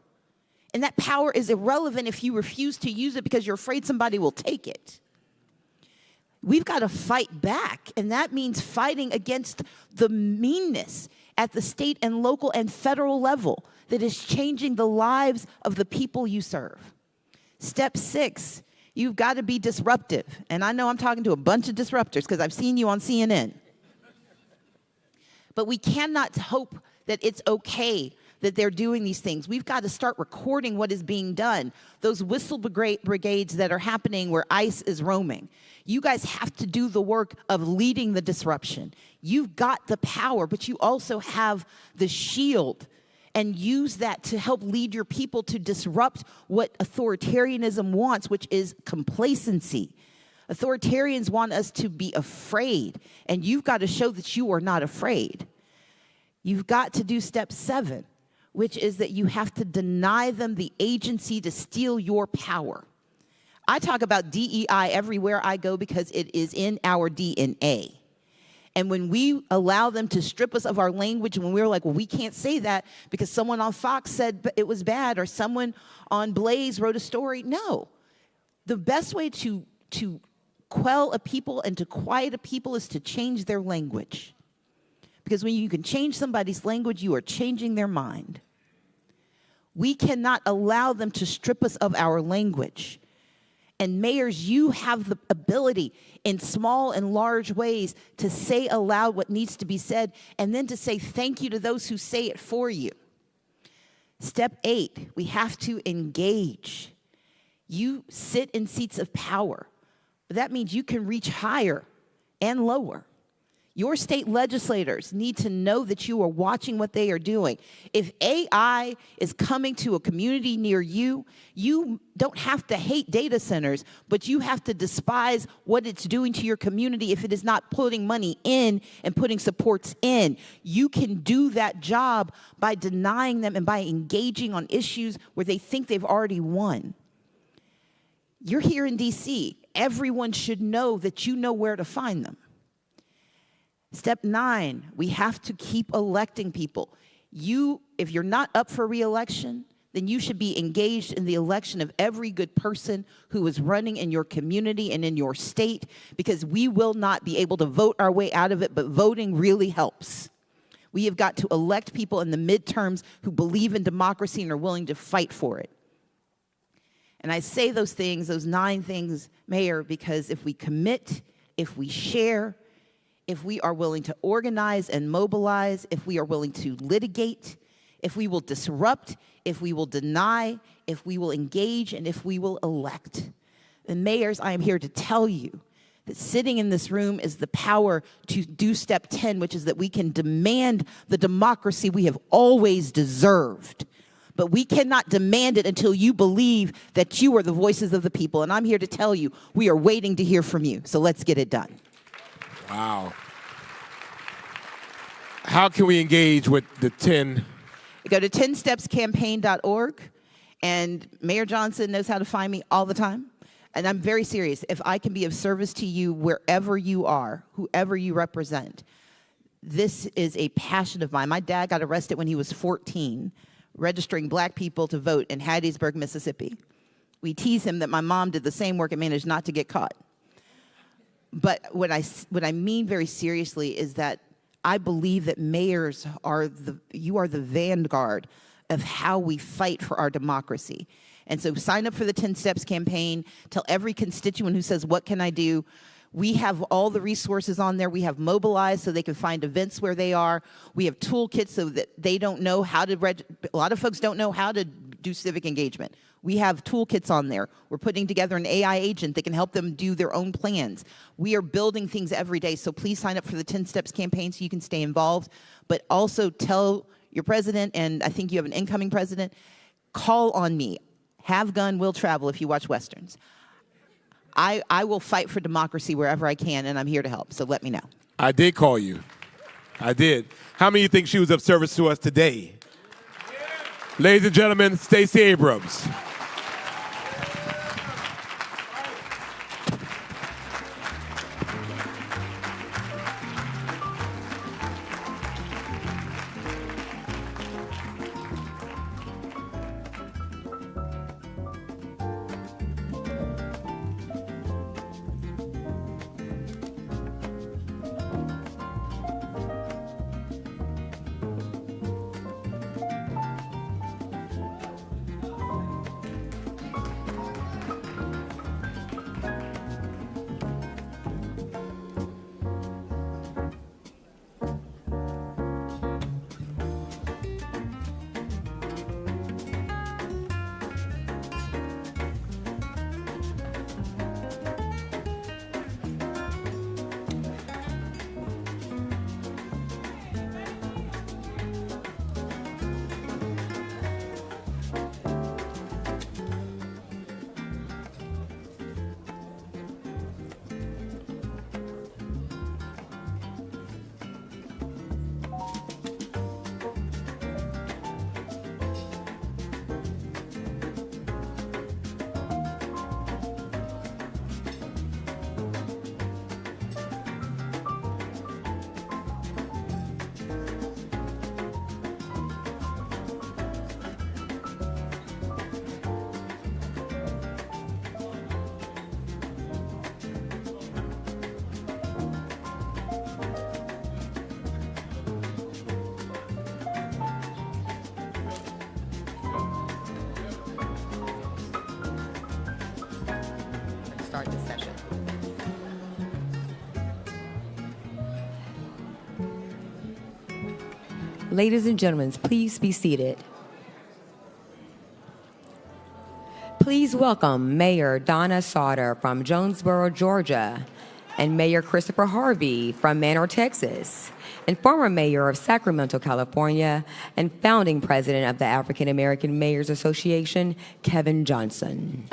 E: and that power is irrelevant if you refuse to use it because you're afraid somebody will take it. We've got to fight back, and that means fighting against the meanness at the state and local and federal level that is changing the lives of the people you serve. Step 6, you've got to be disruptive. And I know I'm talking to a bunch of disruptors because I've seen you on CNN. But we cannot hope that it's okay that they're doing these things. We've got to start recording what is being done. Those whistle brigades that are happening where ICE is roaming. You guys have to do the work of leading the disruption. You've got the power, but you also have the shield, and use that to help lead your people to disrupt what authoritarianism wants, which is complacency. Authoritarians want us to be afraid, and you've got to show that you are not afraid. You've got to do step 7, which is that you have to deny them the agency to steal your power. I talk about DEI everywhere I go because it is in our DNA. And when we allow them to strip us of our language, when we're like, well, we can't say that because someone on Fox said it was bad, or someone on Blaze wrote a story. No. The best way to quell a people and to quiet a people is to change their language. Because when you can change somebody's language, you are changing their mind. We cannot allow them to strip us of our language. And mayors, you have the ability in small and large ways to say aloud what needs to be said, and then to say thank you to those who say it for you. Step 8, we have to engage. You sit in seats of power, but that means you can reach higher and lower. Your state legislators need to know that you are watching what they are doing. If AI is coming to a community near you, you don't have to hate data centers, but you have to despise what it's doing to your community if it is not putting money in and putting supports in. You can do that job by denying them and by engaging on issues where they think they've already won. You're here in D.C. Everyone should know that you know where to find them. Step 9, we have to keep electing people. If you're not up for re-election, then you should be engaged in the election of every good person who is running in your community and in your state, because we will not be able to vote our way out of it, but voting really helps. We have got to elect people in the midterms who believe in democracy and are willing to fight for it. And I say those things, those 9 things, Mayor, because if we commit, if we share, if we are willing to organize and mobilize, if we are willing to litigate, if we will disrupt, if we will deny, if we will engage, and if we will elect. And mayors, I am here to tell you that sitting in this room is the power to do step 10, which is that we can demand the democracy we have always deserved. But we cannot demand it until you believe that you are the voices of the people. And I'm here to tell you, we are waiting to hear from you. So let's get it done.
D: Wow. How can we engage with the 10?
E: Go to 10stepscampaign.org, and Mayor Johnson knows how to find me all the time. And I'm very serious. If I can be of service to you wherever you are, whoever you represent, this is a passion of mine. My dad got arrested when he was 14, registering black people to vote in Hattiesburg, Mississippi. We tease him that my mom did the same work and managed not to get caught. But what I mean very seriously is that I believe that mayors you are the vanguard of how we fight for our democracy. And so sign up for the 10 Steps campaign. Tell every constituent who says, what can I do? We have all the resources on there. We have mobilized so they can find events where they are. We have toolkits so that they don't know how to a lot of folks don't know how to do civic engagement. We have toolkits on there. We're putting together an AI agent that can help them do their own plans. We are building things every day, so please sign up for the 10 Steps campaign so you can stay involved. But also tell your president, and I think you have an incoming president, call on me. Have gun, will travel if you watch Westerns. I will fight for democracy wherever I can, and I'm here to help, so let me know.
D: I did call you. I did. How many of you think she was of service to us today? Ladies and gentlemen, Stacy Abrams.
A: Start the session. Ladies and gentlemen, please be seated. Please welcome Mayor Donna Sauter from Jonesboro, Georgia, and Mayor Christopher Harvey from Manor, Texas, and former mayor of Sacramento, California, and founding president of the African American Mayors Association, Kevin Johnson.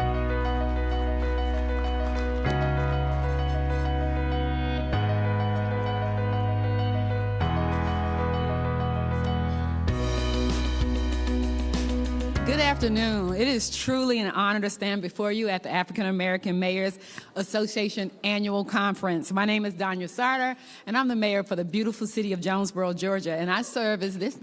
F: Good afternoon. It is truly an honor to stand before you at the African American Mayors Association Annual Conference. My name is Danya Sauter, and I'm the mayor for the beautiful city of Jonesboro, Georgia, and I serve as this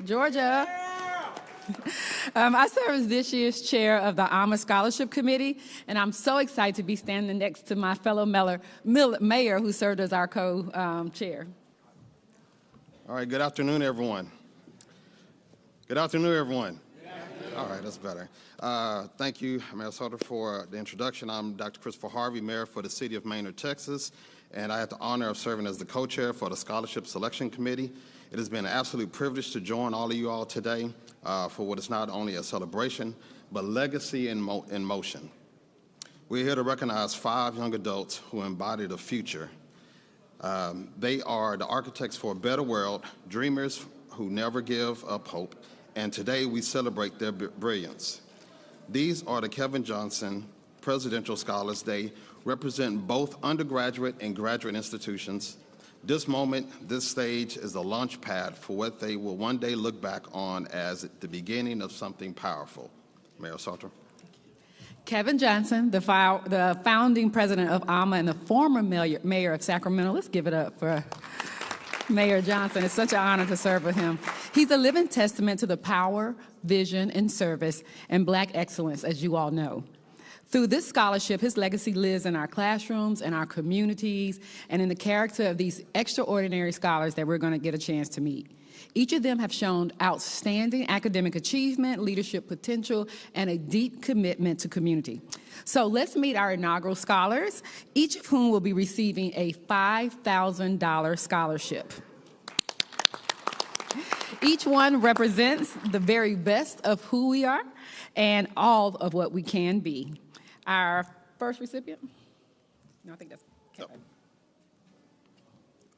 F: year's chair of the AAMA Scholarship Committee, and I'm so excited to be standing next to my fellow mayor who served as our co-chair.
G: All right, good afternoon, everyone. Good afternoon, everyone. All right, that's better. Thank you, Mayor Sauter, for the introduction. I'm Dr. Christopher Harvey, mayor for the city of Manor, Texas, and I have the honor of serving as the co-chair for the Scholarship Selection Committee. It has been an absolute privilege to join all of you all today for what is not only a celebration, but legacy in motion. We're here to recognize 5 young adults who embody the future. They are the architects for a better world, dreamers who never give up hope, and today we celebrate their brilliance. These are the Kevin Johnson Presidential Scholars. They represent both undergraduate and graduate institutions. This moment, this stage is the launch pad for what they will one day look back on as the beginning of something powerful. Mayor Salter.
F: Kevin Johnson, the founding president of AAMA and the former mayor of Sacramento. Let's give it up for Mayor Johnson. It's such an honor to serve with him. He's a living testament to the power, vision, and service and Black excellence, as you all know. Through this scholarship, his legacy lives in our classrooms, in our communities, and in the character of these extraordinary scholars that we're going to get a chance to meet. Each of them have shown outstanding academic achievement, leadership potential, and a deep commitment to community. So let's meet our inaugural scholars, each of whom will be receiving a $5,000 scholarship. Each one represents the very best of who we are and all of what we can be. Our first recipient? No, I think that's Kevin.
G: No.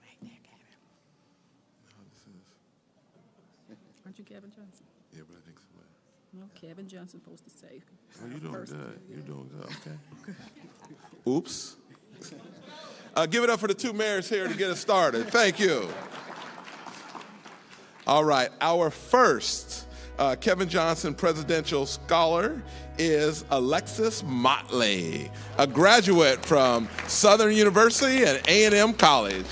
F: Right there, Kevin. Aren't you Kevin Johnson?
H: Yeah, but I think so.
F: No, Kevin Johnson's supposed to say.
H: Oh, you're doing good. You're doing good. Okay. Oops. Give it up for the 2 mayors here to get us started. Thank you. All right. Our first Kevin Johnson Presidential Scholar is Alexis Motley, a graduate from Southern University and A&M College.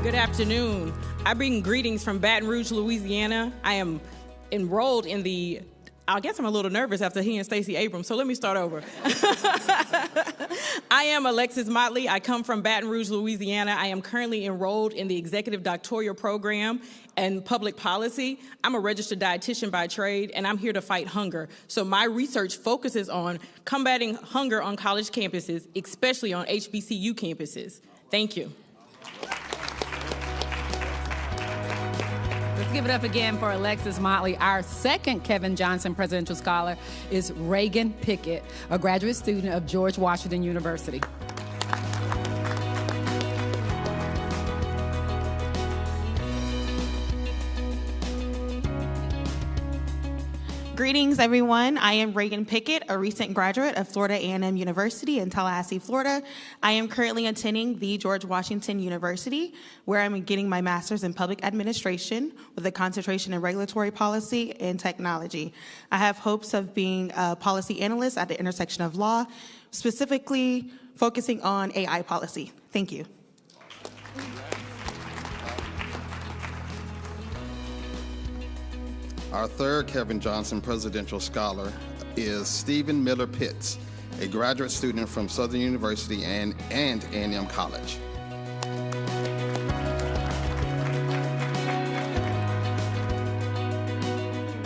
I: Good afternoon. I bring greetings from Baton Rouge, Louisiana. I am enrolled in the, I guess I'm a little nervous after hearing Stacy Abrams, so let me start over. I am Alexis Motley. I come from Baton Rouge, Louisiana. I am currently enrolled in the Executive Doctoral Program and Public Policy. I'm a registered dietitian by trade, and I'm here to fight hunger. So my research focuses on combating hunger on college campuses, especially on HBCU campuses. Thank you.
F: Let's give it up again for Alexis Motley. Our second Kevin Johnson Presidential Scholar is Reagan Pickett, a graduate student of George Washington University.
J: Greetings, everyone. I am Reagan Pickett, a recent graduate of Florida A&M University in Tallahassee, Florida. I am currently attending the George Washington University, where I'm getting my master's in public administration with a concentration in regulatory policy and technology. I have hopes of being a policy analyst at the intersection of law, specifically focusing on AI policy. Thank you.
G: Our third Kevin Johnson Presidential Scholar is Stephen Miller Pitts, a graduate student from Southern University and A&M College.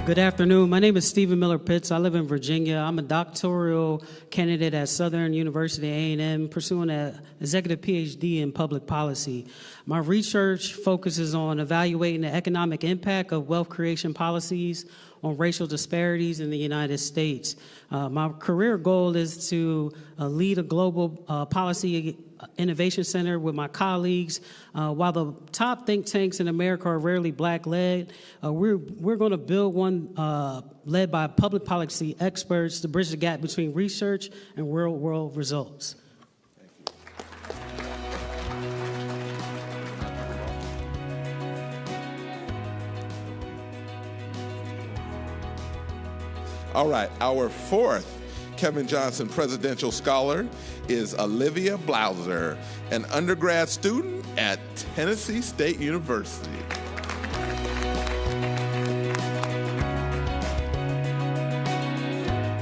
K: Good afternoon. My name is Stephen Miller Pitts. I live in Virginia. I'm a doctoral candidate at Southern University A&M, pursuing an executive PhD in public policy. My research focuses on evaluating the economic impact of wealth creation policies on racial disparities in the United States. My career goal is to lead a global policy innovation center with my colleagues. While the top think tanks in America are rarely Black-led, we're going to build one led by public policy experts to bridge the gap between research and real-world results.
H: All right, our fourth Kevin Johnson Presidential Scholar is Olivia Blauser, an undergrad student at Tennessee State University.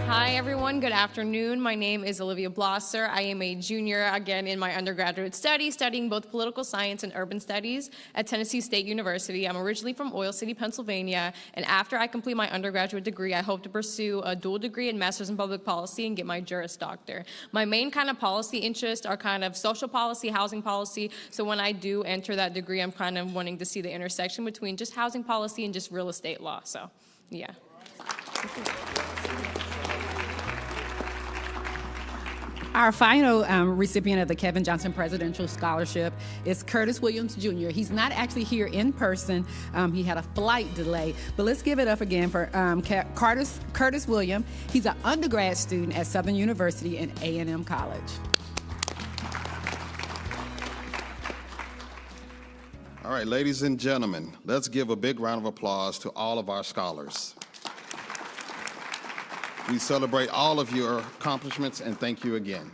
L: Hi, Hi, everyone. Good afternoon. My name is Olivia Blosser. I am a junior, again, in my undergraduate studies, studying both political science and urban studies at Tennessee State University. I'm originally from Oil City, Pennsylvania, and after I complete my undergraduate degree, I hope to pursue a dual degree in Master's in Public Policy and get my Juris Doctor. My main kind of policy interests are kind of social policy, housing policy, so when I do enter that degree, I'm kind of wanting to see the intersection between just housing policy and just real estate law, so, yeah.
F: Our final recipient of the Kevin Johnson Presidential Scholarship is Curtis Williams, Jr. He's not actually here in person. He had a flight delay. But let's give it up again for Curtis Williams. He's an undergrad student at Southern University and A&M College.
G: All right, ladies and gentlemen, let's give a big round of applause to all of our scholars. We celebrate all of your accomplishments and thank you again.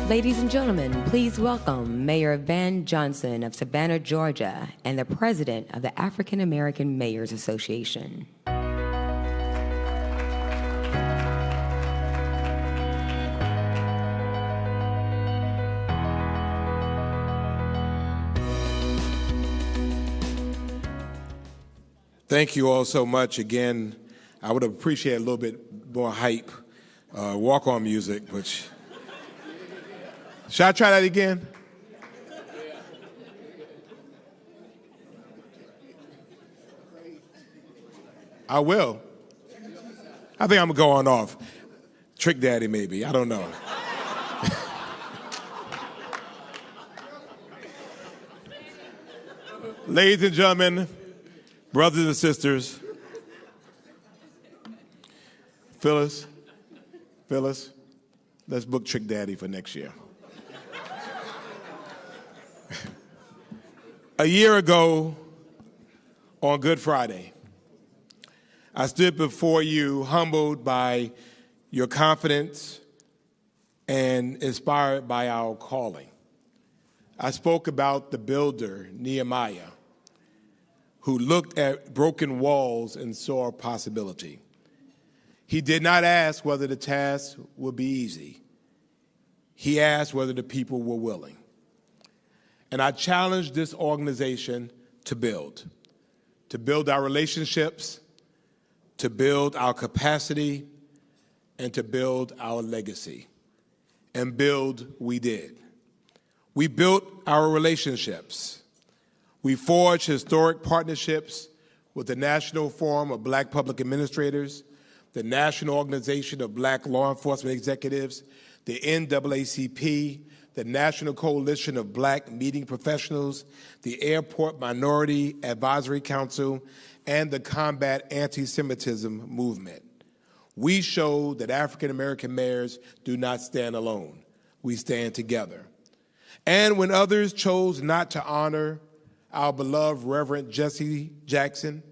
A: Ladies and gentlemen, please welcome Mayor Van Johnson of Savannah, Georgia, and the president of the African American Mayors Association.
D: Thank you all so much. Again, I would appreciate a little bit more hype, walk-on music, which... Should I try that again? I will. I think I'm going off. Trick Daddy, maybe. I don't know. Ladies and gentlemen, brothers and sisters, Phyllis, let's book Trick Daddy for next year. A year ago, on Good Friday, I stood before you humbled by your confidence and inspired by our calling. I spoke about the builder, Nehemiah, who looked at broken walls and saw possibility. He did not ask whether the task would be easy. He asked whether the people were willing. And I challenge this organization to build our relationships, to build our capacity, and to build our legacy. And build we did. We built our relationships. We forged historic partnerships with the National Forum of Black Public Administrators, the National Organization of Black Law Enforcement Executives, the NAACP, the National Coalition of Black Meeting Professionals, the Airport Minority Advisory Council, and the Combat Anti-Semitism Movement. We showed that African American mayors do not stand alone. We stand together. And when others chose not to honor our beloved Reverend Jesse Jackson,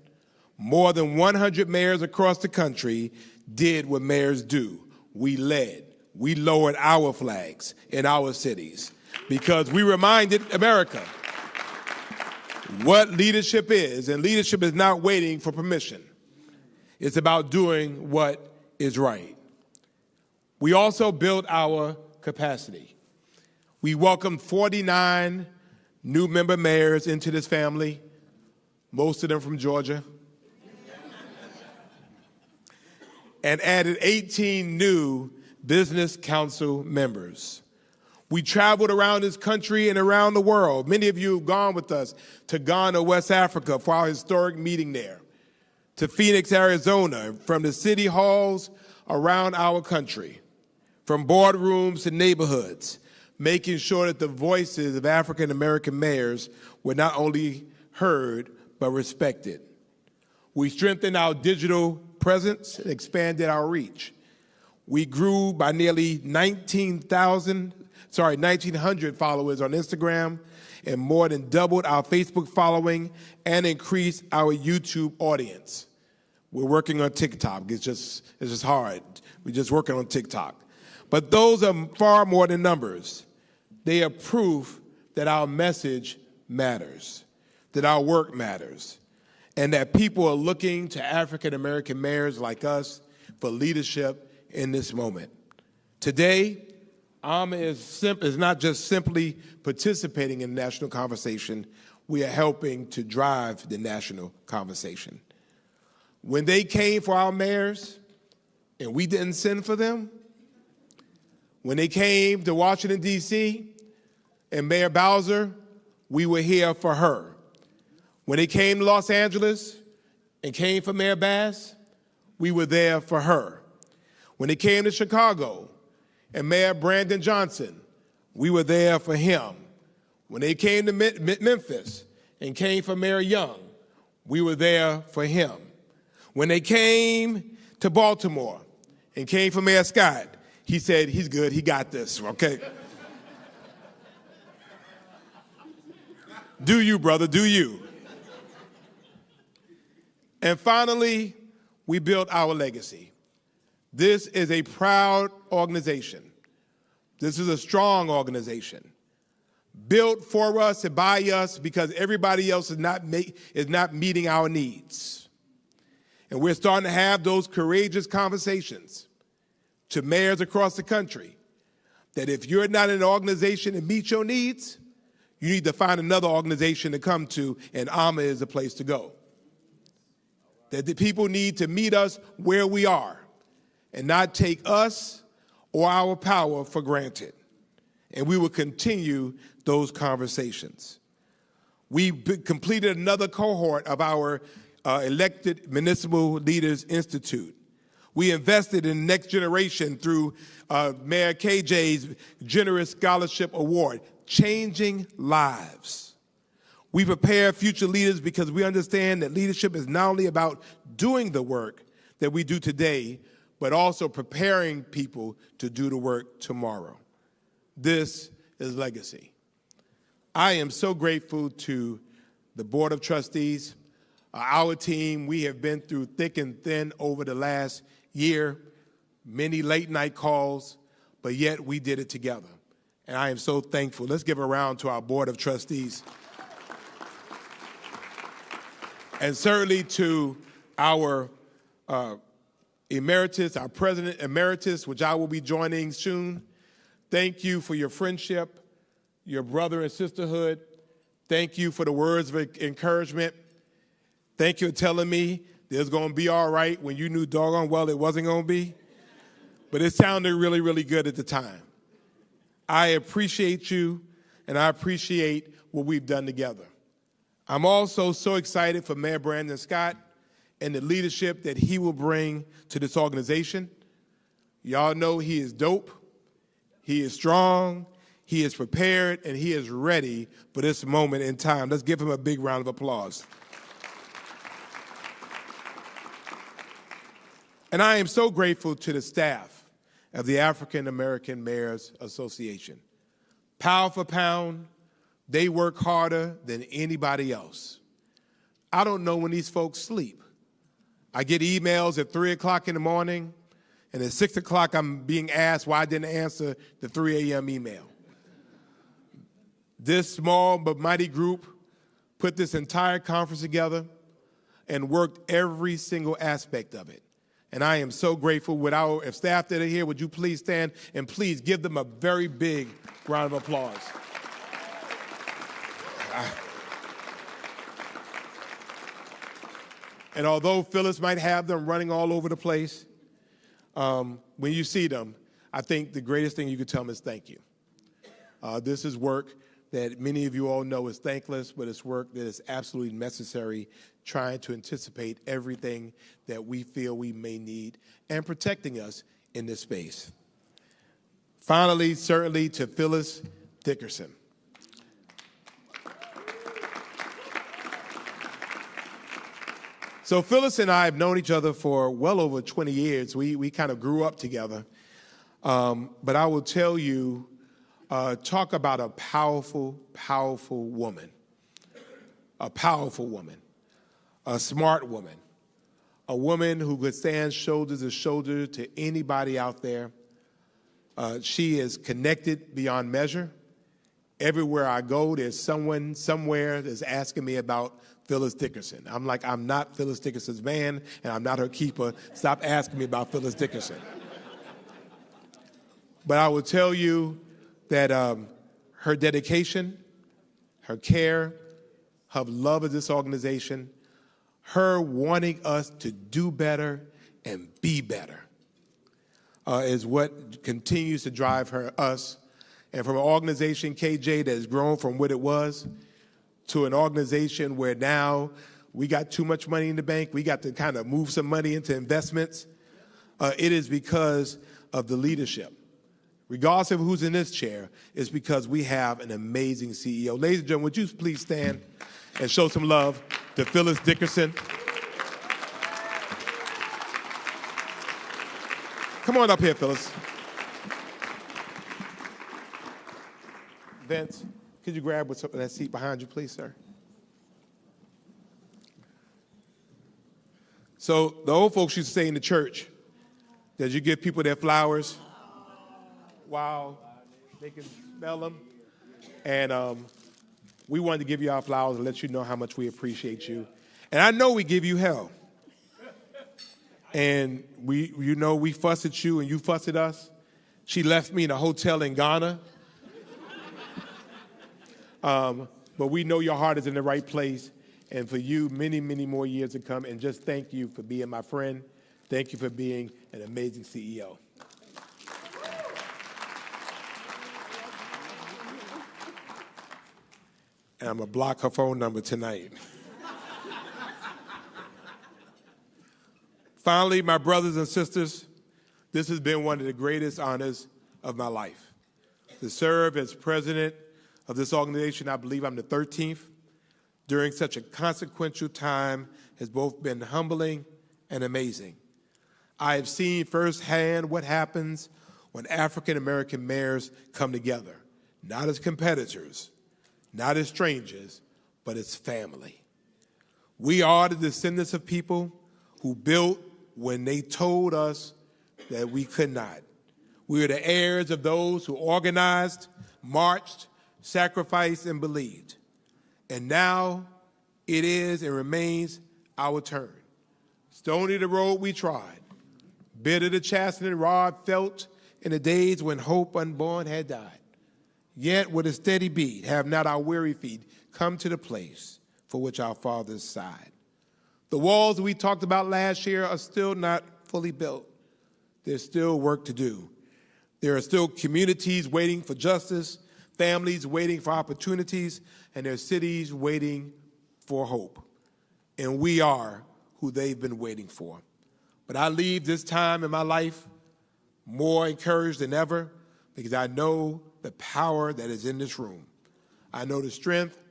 D: more than 100 mayors across the country did what mayors do. We led. We lowered our flags in our cities because we reminded America what leadership is, and leadership is not waiting for permission. It's about doing what is right. We also built our capacity. We welcomed 49 new member mayors into this family, most of them from Georgia, and added 18 new business council members. We traveled around this country and around the world. Many of you have gone with us to Ghana, West Africa for our historic meeting there, to Phoenix, Arizona, from the city halls around our country, from boardrooms to neighborhoods, making sure that the voices of African American mayors were not only heard, but respected. We strengthened our digital presence and expanded our reach. We grew by nearly 1,900 followers on Instagram and more than doubled our Facebook following and increased our YouTube audience. We're working on TikTok. It's just hard. We're just working on TikTok. But those are far more than numbers. They are proof that our message matters, that our work matters, and that people are looking to African American mayors like us for leadership in this moment. Today, AAMA is not just simply participating in the national conversation, we are helping to drive the national conversation. When they came for our mayors and we didn't send for them, when they came to Washington, D.C., and Mayor Bowser, we were here for her. When they came to Los Angeles and came for Mayor Bass, we were there for her. When they came to Chicago and Mayor Brandon Johnson, we were there for him. When they came to Memphis and came for Mayor Young, we were there for him. When they came to Baltimore and came for Mayor Scott, he said, he's good, he got this, okay? Do you, brother, do you. And finally, we built our legacy. This is a proud organization. This is a strong organization, built for us and by us because everybody else is not meeting our needs. And we're starting to have those courageous conversations to mayors across the country that if you're not in an organization that meets your needs, you need to find another organization to come to, and AAMA is the place to go. That the people need to meet us where we are and not take us or our power for granted. And we will continue those conversations. We completed another cohort of our Elected Municipal Leaders Institute. We invested in the next generation through Mayor KJ's Generous Scholarship Award, changing lives. We prepare future leaders because we understand that leadership is not only about doing the work that we do today, but also preparing people to do the work tomorrow. This is legacy. I am so grateful to the Board of Trustees, our team. We have been through thick and thin over the last year, many late night calls, but yet we did it together. And I am so thankful. Let's give a round to our Board of Trustees. And certainly to our emeritus, our President Emeritus, which I will be joining soon. Thank you for your friendship, your brother and sisterhood. Thank you for the words of encouragement. Thank you for telling me there's going to be all right when you knew doggone well it wasn't going to be. But it sounded really, really good at the time. I appreciate you, and I appreciate what we've done together. I'm also so excited for Mayor Brandon Scott and the leadership that he will bring to this organization. Y'all know he is dope, he is strong, he is prepared, and he is ready for this moment in time. Let's give him a big round of applause. And I am so grateful to the staff of the African American Mayors Association. Pound for pound, they work harder than anybody else. I don't know when these folks sleep. I get emails at 3 o'clock in the morning, and at 6 o'clock I'm being asked why I didn't answer the 3 a.m. email. This small but mighty group put this entire conference together and worked every single aspect of it. And I am so grateful. With our staff that are here, would you please stand and please give them a very big round of applause. And although Phyllis might have them running all over the place, when you see them, I think the greatest thing you could tell them is thank you. This is work that many of you all know is thankless, but it's work that is absolutely necessary, trying to anticipate everything that we feel we may need and protecting us in this space. Finally, certainly to Phyllis Dickerson. So Phyllis and I have known each other for well over 20 years. We kind of grew up together. But I will tell you, talk about a powerful, powerful woman. A powerful woman. A smart woman. A woman who could stand shoulder to shoulder to anybody out there. She is connected beyond measure. Everywhere I go, there's someone somewhere that's asking me about Phyllis Dickerson. I'm like, I'm not Phyllis Dickerson's man, and I'm not her keeper. Stop asking me about Phyllis Dickerson. But I will tell you that her dedication, her care, her love of this organization, her wanting us to do better and be better is what continues to drive us. And from an organization, KJ, that has grown from what it was to an organization where now we got too much money in the bank, we got to kind of move some money into investments, it is because of the leadership. Regardless of who's in this chair, it's because we have an amazing CEO. Ladies and gentlemen, would you please stand and show some love to Phyllis Dickerson? Come on up here, Phyllis. Vince, could you grab that seat behind you, please, sir? So the old folks used to say in the church that you give people their flowers while they can smell them. And we wanted to give you our flowers and let you know how much we appreciate you. And I know we give you hell. And we fuss at you and you fuss at us. She left me in a hotel in Ghana. But we know your heart is in the right place. And for you, many, many more years to come. And just thank you for being my friend. Thank you for being an amazing CEO. And I'm going to block her phone number tonight. Finally, my brothers and sisters, this has been one of the greatest honors of my life. To serve as president of this organization, I believe I'm the 13th, during such a consequential time has both been humbling and amazing. I have seen firsthand what happens when African-American mayors come together, not as competitors, not as strangers, but as family. We are the descendants of people who built when they told us that we could not. We are the heirs of those who organized, marched, sacrificed, and believed. And now it is and remains our turn. Stony the road we trod, bitter the chastening rod felt in the days when hope unborn had died. Yet with a steady beat have not our weary feet come to the place for which our fathers sighed. The walls we talked about last year are still not fully built. There's still work to do. There are still communities waiting for justice, families waiting for opportunities, and there are cities waiting for hope. And we are who they've been waiting for. But I leave this time in my life more encouraged than ever because I know the power that is in this room. I know the strength.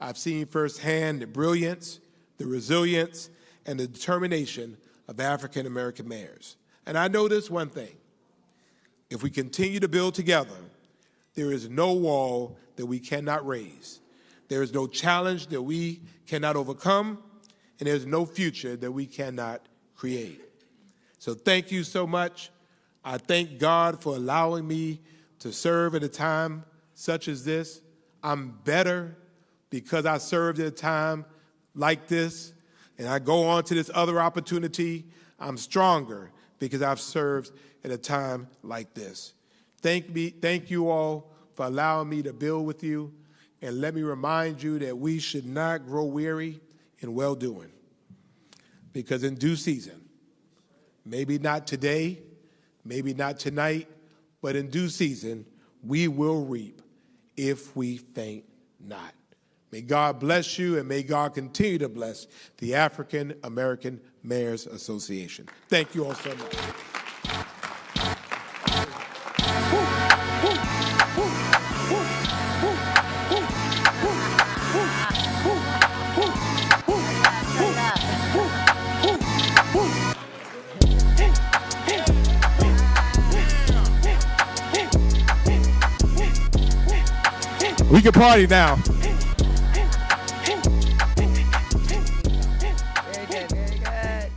D: I've seen firsthand the brilliance, the resilience, and the determination of African-American mayors. And I know this one thing. If we continue to build together, there is no wall that we cannot raise. There is no challenge that we cannot overcome, and there's no future that we cannot create. So thank you so much. I thank God for allowing me to serve at a time such as this. I'm better because I served at a time like this, and I go on to this other opportunity. I'm stronger because I've served at a time like this. Thank you all for allowing me to build with you, and let me remind you that we should not grow weary in well-doing, because in due season, maybe not today, maybe not tonight, but in due season, we will reap if we faint not. May God bless you, and may God continue to bless the African American Mayors Association. Thank you all so much. We can party now.
C: Very good.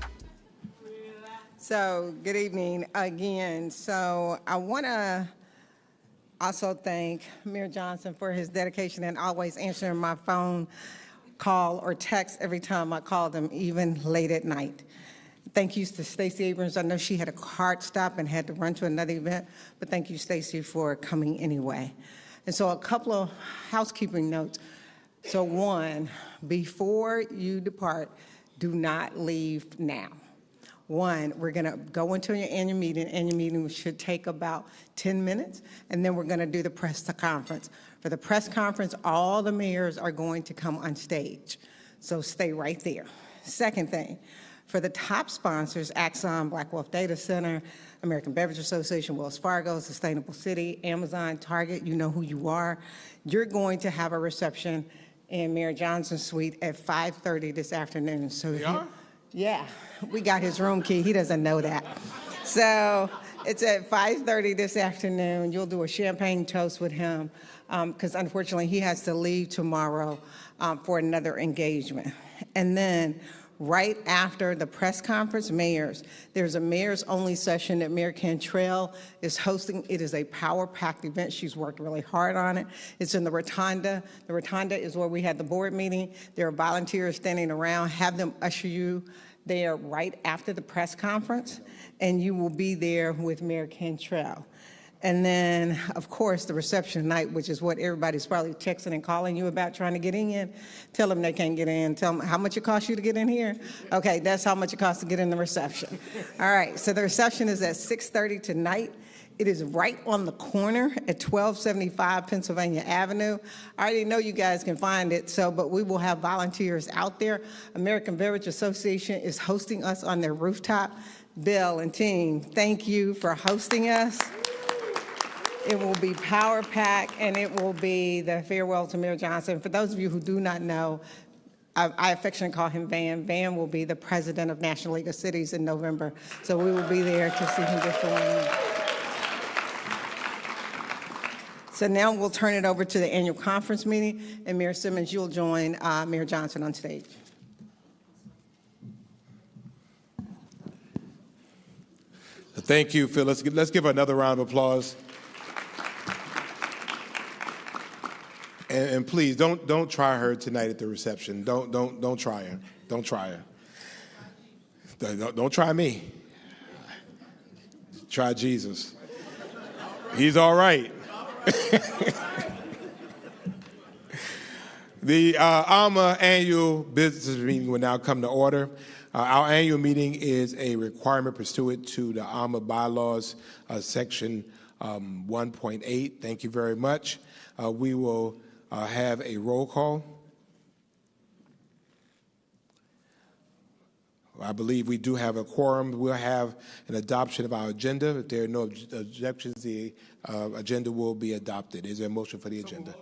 C: So, good evening again. So, I want to also thank Mayor Johnson for his dedication and always answering my phone call or text every time I called him, even late at night. Thank you to Stacy Abrams. I know she had a hard stop and had to run to another event, but thank you, Stacy, for coming anyway. And so a couple of housekeeping notes. So one, before you depart, do not leave now. One, we're going to go into your annual meeting. Annual meeting should take about 10 minutes, and then we're going to do the press conference. For the press conference, all the mayors are going to come on stage, so stay right there. Second thing, for the top sponsors, Axon, Black Wolf Data Center, American Beverage Association, Wells Fargo, Sustainable City, Amazon, Target, you know who you are. You're going to have a reception in Mayor Johnson's suite at 5:30 this afternoon. So yeah, we got his room key. He doesn't know that. So it's at 5:30 this afternoon. You'll do a champagne toast with him because unfortunately he has to leave tomorrow for another engagement. And then right after the press conference, mayors, there's a mayors only session that Mayor Cantrell is hosting. It is a power-packed event. She's worked really hard on it. It's in the Rotunda. The Rotunda is where we had the board meeting. There are volunteers standing around. Have them usher you there right after the press conference, and you will be there with Mayor Cantrell. And then, of course, the reception night, which is what everybody's probably texting and calling you about trying to get in. Tell them they can't get in. Tell them how much it costs you to get in here. Okay, that's how much it costs to get in the reception. All right, so the reception is at 6:30 tonight. It is right on the corner at 1275 Pennsylvania Avenue. I already know you guys can find it, but we will have volunteers out there. American Beverage Association is hosting us on their rooftop. Bill and team, thank you for hosting us. It will be power-packed, and it will be the farewell to Mayor Johnson. For those of you who do not know, I affectionately call him Van. Van will be the president of National League of Cities in November, so we will be there to see him get sworn in. So now we'll turn it over to the annual conference meeting, and Mayor Simmons, you'll join Mayor Johnson on stage.
D: Thank you, Phil. Let's give her another round of applause. And please don't try her tonight at the reception. Don't try her. Don't try her. Don't try me. Try Jesus. He's all right. The AAMA annual business meeting will now come to order. Our annual meeting is a requirement pursuant to the AAMA bylaws, section 1.8. Thank you very much. We will have a roll call. I believe we do have a quorum. We'll have an adoption of our agenda. If there are no objections, the agenda will be adopted. Is there a motion for the agenda?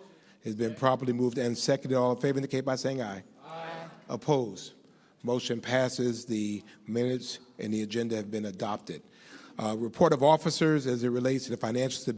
D: It's been properly moved and seconded. All in favor indicate by saying aye. Aye. Opposed? Motion passes. The minutes and the agenda have been adopted. Report of officers as it relates to the financial stability.